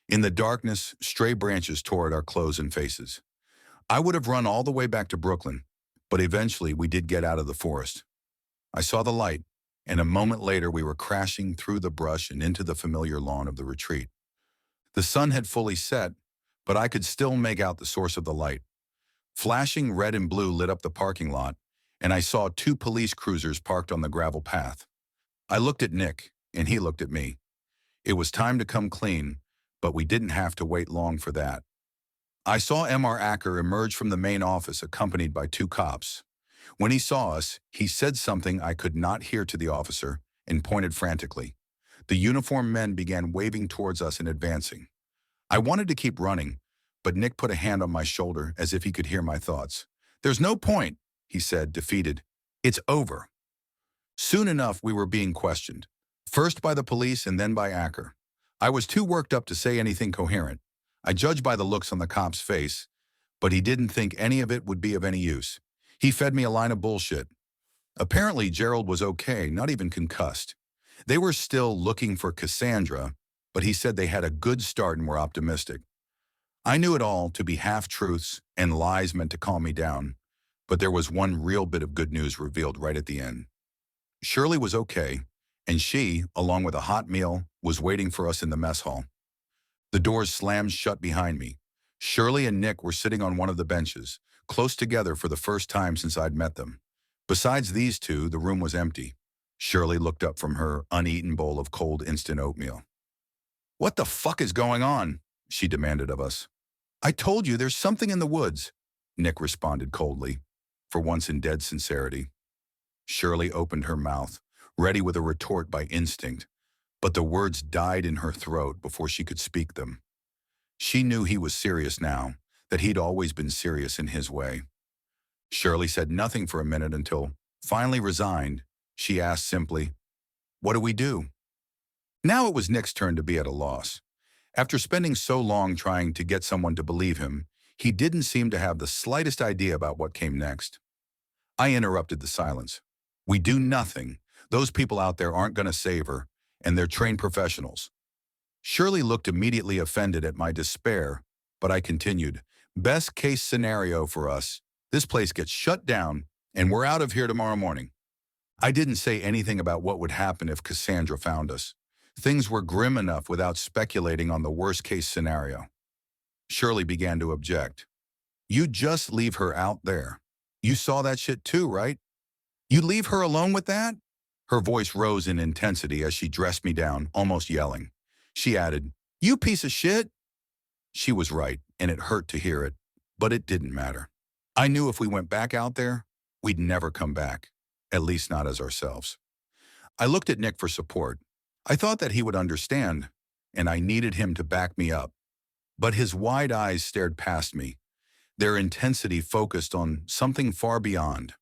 In the darkness, stray branches tore at our clothes and faces. I would have run all the way back to Brooklyn, but eventually we did get out of the forest. I saw the light, and a moment later we were crashing through the brush and into the familiar lawn of the retreat. The sun had fully set, but I could still make out the source of the light. Flashing red and blue lit up the parking lot, and I saw two police cruisers parked on the gravel path. I looked at Nick, and he looked at me. It was time to come clean, but we didn't have to wait long for that. I saw M.R. Acker emerge from the main office accompanied by two cops. When he saw us, he said something I could not hear to the officer and pointed frantically. The uniformed men began waving towards us and advancing. I wanted to keep running, but Nick put a hand on my shoulder as if he could hear my thoughts. "There's no point," he said, defeated. "It's over." Soon enough, we were being questioned, first by the police and then by Acker. I was too worked up to say anything coherent. I judged by the looks on the cop's face, but he didn't think any of it would be of any use. He fed me a line of bullshit. Apparently, Gerald was okay, not even concussed. They were still looking for Cassandra, but he said they had a good start and were optimistic. I knew it all to be half-truths and lies meant to calm me down, but there was one real bit of good news revealed right at the end. Shirley was okay, and she, along with a hot meal, was waiting for us in the mess hall. The doors slammed shut behind me. Shirley and Nick were sitting on one of the benches, close together for the first time since I'd met them. Besides these two, the room was empty. Shirley looked up from her uneaten bowl of cold instant oatmeal. "What the fuck is going on?" she demanded of us. "I told you there's something in the woods," Nick responded coldly, for once in dead sincerity. Shirley opened her mouth, ready with a retort by instinct, but the words died in her throat before she could speak them. She knew he was serious now, that he'd always been serious in his way. Shirley said nothing for a minute until, finally resigned, she asked simply, "What do we do?" Now it was Nick's turn to be at a loss. After spending so long trying to get someone to believe him, he didn't seem to have the slightest idea about what came next. I interrupted the silence. We do nothing. Those people out there aren't going to save her, and they're trained professionals. Shirley looked immediately offended at my despair, but I continued. Best case scenario for us, this place gets shut down, and we're out of here tomorrow morning. I didn't say anything about what would happen if Cassandra found us. Things were grim enough without speculating on the worst case scenario. Shirley began to object. You just leave her out there. You saw that shit too, right? You leave her alone with that? Her voice rose in intensity as she dressed me down, almost yelling. She added, You piece of shit! She was right, and it hurt to hear it, but it didn't matter. I knew if we went back out there, we'd never come back, at least not as ourselves. I looked at Nick for support. I thought that he would understand, and I needed him to back me up. But his wide eyes stared past me, their intensity focused on something far beyond.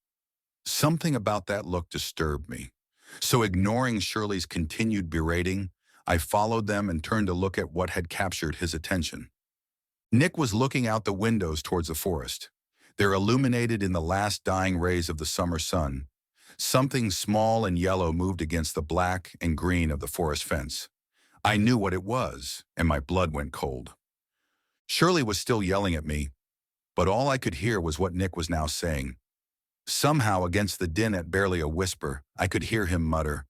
Something about that look disturbed me. So ignoring Shirley's continued berating, I followed them and turned to look at what had captured his attention. Nick was looking out the windows towards the forest. They're illuminated in the last dying rays of the summer sun. Something small and yellow moved against the black and green of the forest fence. I knew what it was, and my blood went cold. Shirley was still yelling at me, but all I could hear was what Nick was now saying. Somehow, against the din at barely a whisper, I could hear him mutter,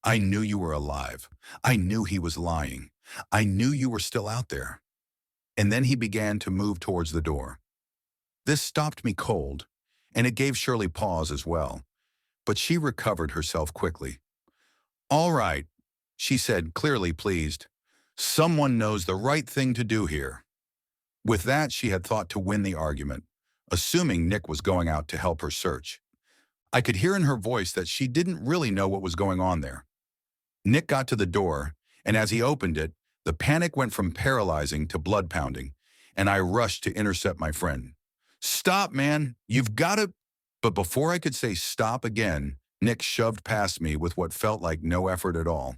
I knew you were alive. I knew he was lying. I knew you were still out there. And then he began to move towards the door. This stopped me cold, and it gave Shirley pause as well, but she recovered herself quickly. All right, she said, clearly pleased. Someone knows the right thing to do here. With that, she had thought to win the argument, assuming Nick was going out to help her search. I could hear in her voice that she didn't really know what was going on there. Nick got to the door, and as he opened it, the panic went from paralyzing to blood pounding, and I rushed to intercept my friend. Stop, man, you've got to... But before I could say stop again, Nick shoved past me with what felt like no effort at all.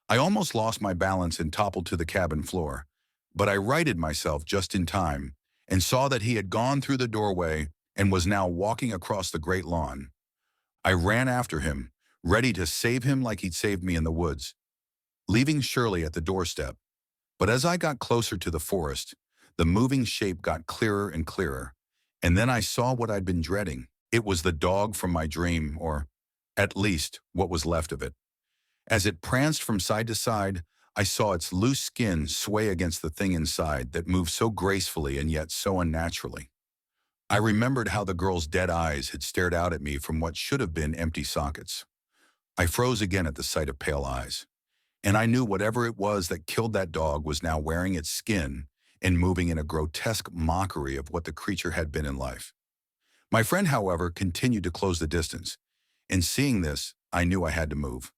I almost lost my balance and toppled to the cabin floor, but I righted myself just in time and saw that he had gone through the doorway and was now walking across the great lawn. I ran after him, ready to save him like he'd saved me in the woods, leaving Shirley at the doorstep. But as I got closer to the forest, the moving shape got clearer and clearer, and then I saw what I'd been dreading. It was the dog from my dream, or at least what was left of it. As it pranced from side to side, I saw its loose skin sway against the thing inside that moved so gracefully and yet so unnaturally. I remembered how the girl's dead eyes had stared out at me from what should have been empty sockets. I froze again at the sight of pale eyes, and I knew whatever it was that killed that dog was now wearing its skin and moving in a grotesque mockery of what the creature had been in life. My friend, however, continued to close the distance, and seeing this, I knew I had to move.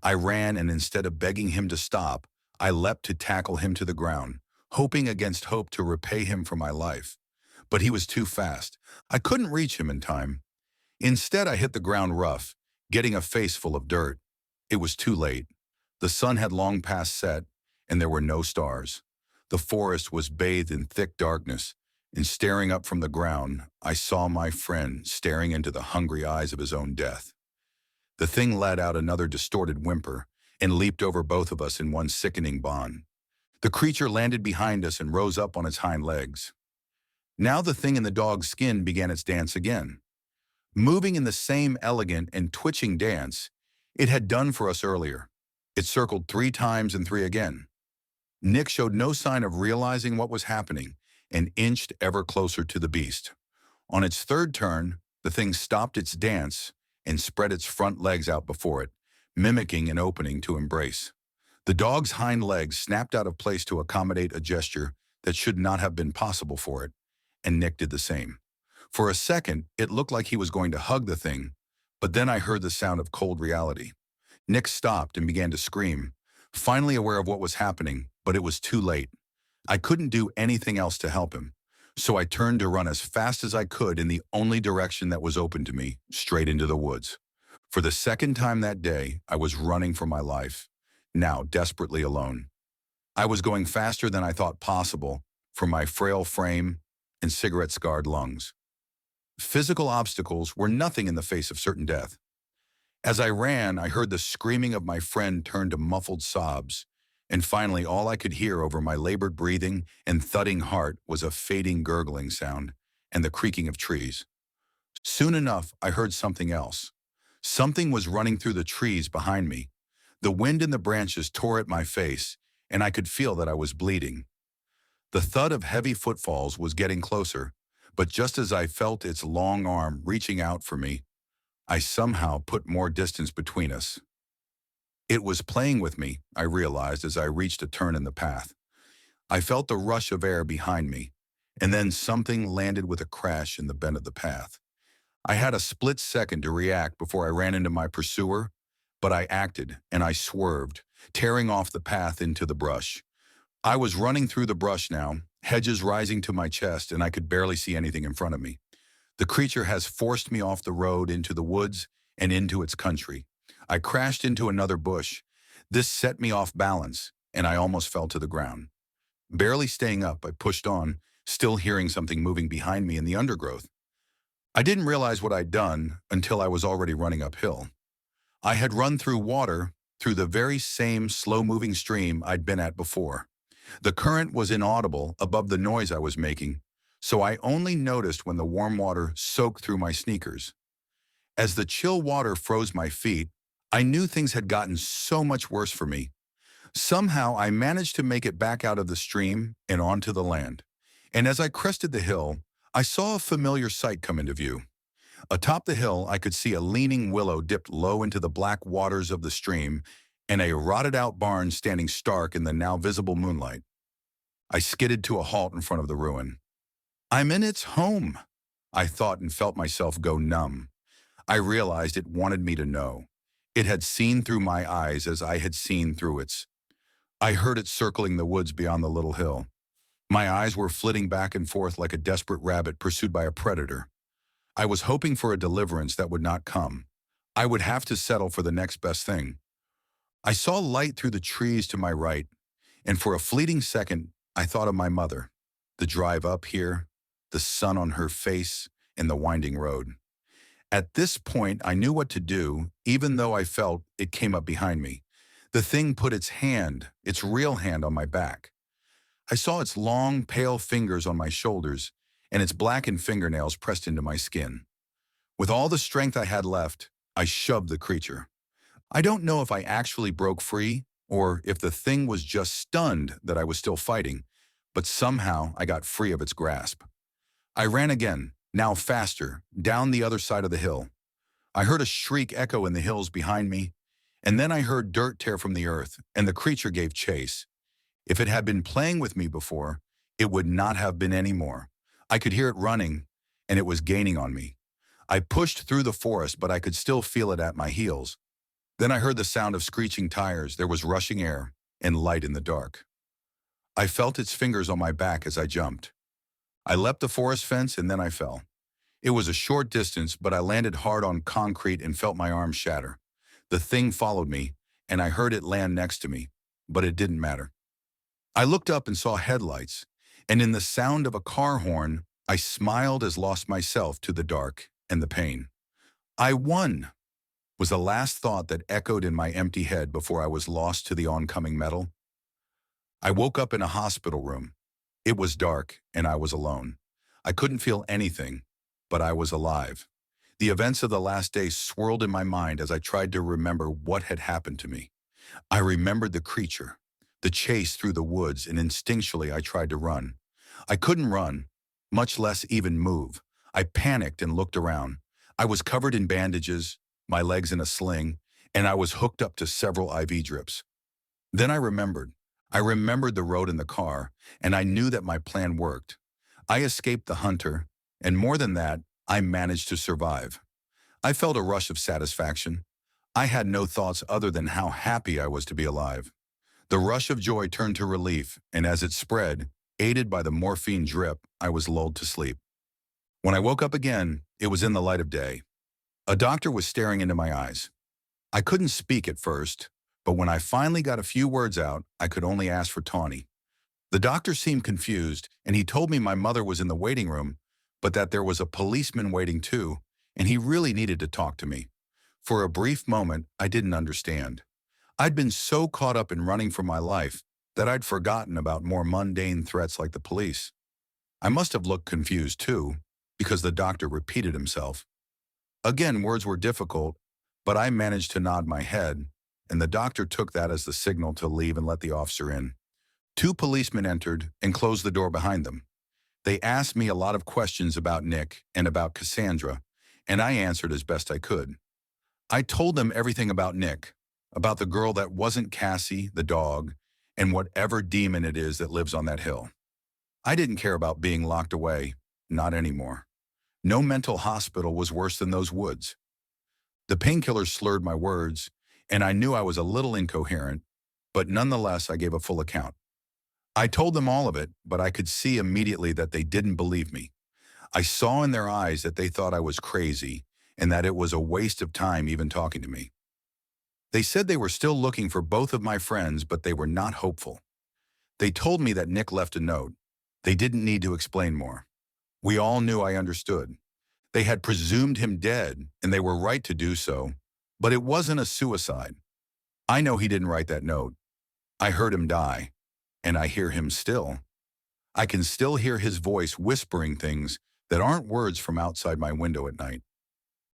I ran, and instead of begging him to stop, I leapt to tackle him to the ground, hoping against hope to repay him for my life. But he was too fast. I couldn't reach him in time. Instead, I hit the ground rough, getting a face full of dirt. It was too late. The sun had long past set, and there were no stars. The forest was bathed in thick darkness, and staring up from the ground, I saw my friend staring into the hungry eyes of his own death. The thing let out another distorted whimper and leaped over both of us in one sickening bond. The creature landed behind us and rose up on its hind legs. Now the thing in the dog's skin began its dance again. Moving in the same elegant and twitching dance it had done for us earlier. It circled 3 times and 3 again. Nick showed no sign of realizing what was happening and inched ever closer to the beast. On its 3rd turn, the thing stopped its dance and spread its front legs out before it, mimicking an opening to embrace. The dog's hind legs snapped out of place to accommodate a gesture that should not have been possible for it, and Nick did the same. For a second, it looked like he was going to hug the thing, but then I heard the sound of cold reality. Nick stopped and began to scream, finally aware of what was happening, but it was too late. I couldn't do anything else to help him, so I turned to run as fast as I could in the only direction that was open to me, straight into the woods. For the 2nd time that day, I was running for my life, now desperately alone. I was going faster than I thought possible for my frail frame and cigarette-scarred lungs. Physical obstacles were nothing in the face of certain death. As I ran, I heard the screaming of my friend turn to muffled sobs, and finally all I could hear over my labored breathing and thudding heart was a fading gurgling sound and the creaking of trees. Soon enough, I heard something else. Something was running through the trees behind me. The wind in the branches tore at my face, and I could feel that I was bleeding. The thud of heavy footfalls was getting closer, but just as I felt its long arm reaching out for me, I somehow put more distance between us. It was playing with me, I realized as I reached a turn in the path. I felt the rush of air behind me, and then something landed with a crash in the bend of the path. I had a split second to react before I ran into my pursuer, but I acted and I swerved, tearing off the path into the brush. I was running through the brush now, hedges rising to my chest, and I could barely see anything in front of me. The creature has forced me off the road into the woods and into its country. I crashed into another bush. This set me off balance, and I almost fell to the ground. Barely staying up, I pushed on, still hearing something moving behind me in the undergrowth. I didn't realize what I'd done until I was already running uphill. I had run through water, through the very same slow-moving stream I'd been at before. The current was inaudible above the noise I was making, so I only noticed when the warm water soaked through my sneakers. As the chill water froze my feet, I knew things had gotten so much worse for me. Somehow I managed to make it back out of the stream and onto the land. And as I crested the hill, I saw a familiar sight come into view. Atop the hill, I could see a leaning willow dipped low into the black waters of the stream and a rotted-out barn standing stark in the now visible moonlight. I skidded to a halt in front of the ruin. I'm in its home, I thought, and felt myself go numb. I realized it wanted me to know. It had seen through my eyes as I had seen through its. I heard it circling the woods beyond the little hill. My eyes were flitting back and forth like a desperate rabbit pursued by a predator. I was hoping for a deliverance that would not come. I would have to settle for the next best thing. I saw light through the trees to my right, and for a fleeting second, I thought of my mother, the drive up here, the sun on her face, and the winding road. At this point, I knew what to do, even though I felt it came up behind me. The thing put its hand, its real hand, on my back. I saw its long, pale fingers on my shoulders, and its blackened fingernails pressed into my skin. With all the strength I had left, I shoved the creature. I don't know if I actually broke free, or if the thing was just stunned that I was still fighting, but somehow I got free of its grasp. I ran again, now faster, down the other side of the hill. I heard a shriek echo in the hills behind me, and then I heard dirt tear from the earth, and the creature gave chase. If it had been playing with me before, it would not have been anymore. I could hear it running, and it was gaining on me. I pushed through the forest, but I could still feel it at my heels. Then I heard the sound of screeching tires. There was rushing air and light in the dark. I felt its fingers on my back as I jumped. I leapt the forest fence, and then I fell. It was a short distance, but I landed hard on concrete and felt my arm shatter. The thing followed me, and I heard it land next to me, but it didn't matter. I looked up and saw headlights, and in the sound of a car horn, I smiled as lost myself to the dark and the pain. I won, was the last thought that echoed in my empty head before I was lost to the oncoming metal. I woke up in a hospital room. It was dark, and I was alone. I couldn't feel anything, but I was alive. The events of the last day swirled in my mind as I tried to remember what had happened to me. I remembered the creature, the chase through the woods, and instinctually I tried to run. I couldn't run, much less even move. I panicked and looked around. I was covered in bandages, my legs in a sling, and I was hooked up to several IV drips. Then I remembered. I remembered the road in the car, and I knew that my plan worked. I escaped the hunter, and more than that, I managed to survive. I felt a rush of satisfaction. I had no thoughts other than how happy I was to be alive. The rush of joy turned to relief, and as it spread, aided by the morphine drip, I was lulled to sleep. When I woke up again, it was in the light of day. A doctor was staring into my eyes. I couldn't speak at first, but when I finally got a few words out, I could only ask for Tawny. The doctor seemed confused, and he told me my mother was in the waiting room, but that there was a policeman waiting too, and he really needed to talk to me. For a brief moment, I didn't understand. I'd been so caught up in running for my life that I'd forgotten about more mundane threats like the police. I must have looked confused too, because the doctor repeated himself. Again, words were difficult, but I managed to nod my head, and the doctor took that as the signal to leave and let the officer in. Two policemen entered and closed the door behind them. They asked me a lot of questions about Nick and about Cassandra, and I answered as best I could. I told them everything about Nick, about the girl that wasn't Cassie, the dog, and whatever demon it is that lives on that hill. I didn't care about being locked away, not anymore. No mental hospital was worse than those woods. The painkillers slurred my words, and I knew I was a little incoherent, but nonetheless I gave a full account. I told them all of it, but I could see immediately that they didn't believe me. I saw in their eyes that they thought I was crazy and that it was a waste of time even talking to me. They said they were still looking for both of my friends, but they were not hopeful. They told me that Nick left a note. They didn't need to explain more. We all knew I understood. They had presumed him dead, and they were right to do so, but it wasn't a suicide. I know he didn't write that note. I heard him die, and I hear him still. I can still hear his voice whispering things that aren't words from outside my window at night.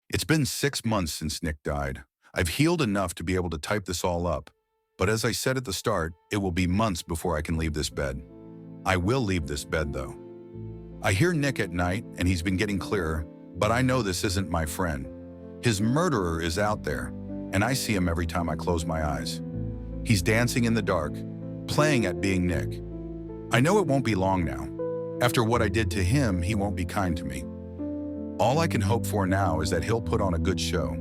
It's been 6 months since Nick died. I've healed enough to be able to type this all up, but as I said at the start, it will be months before I can leave this bed. I will leave this bed, though. I hear Nick at night, and he's been getting clearer, but I know this isn't my friend. His murderer is out there, and I see him every time I close my eyes. He's dancing in the dark, playing at being Nick. I know it won't be long now. After what I did to him, he won't be kind to me. All I can hope for now is that he'll put on a good show.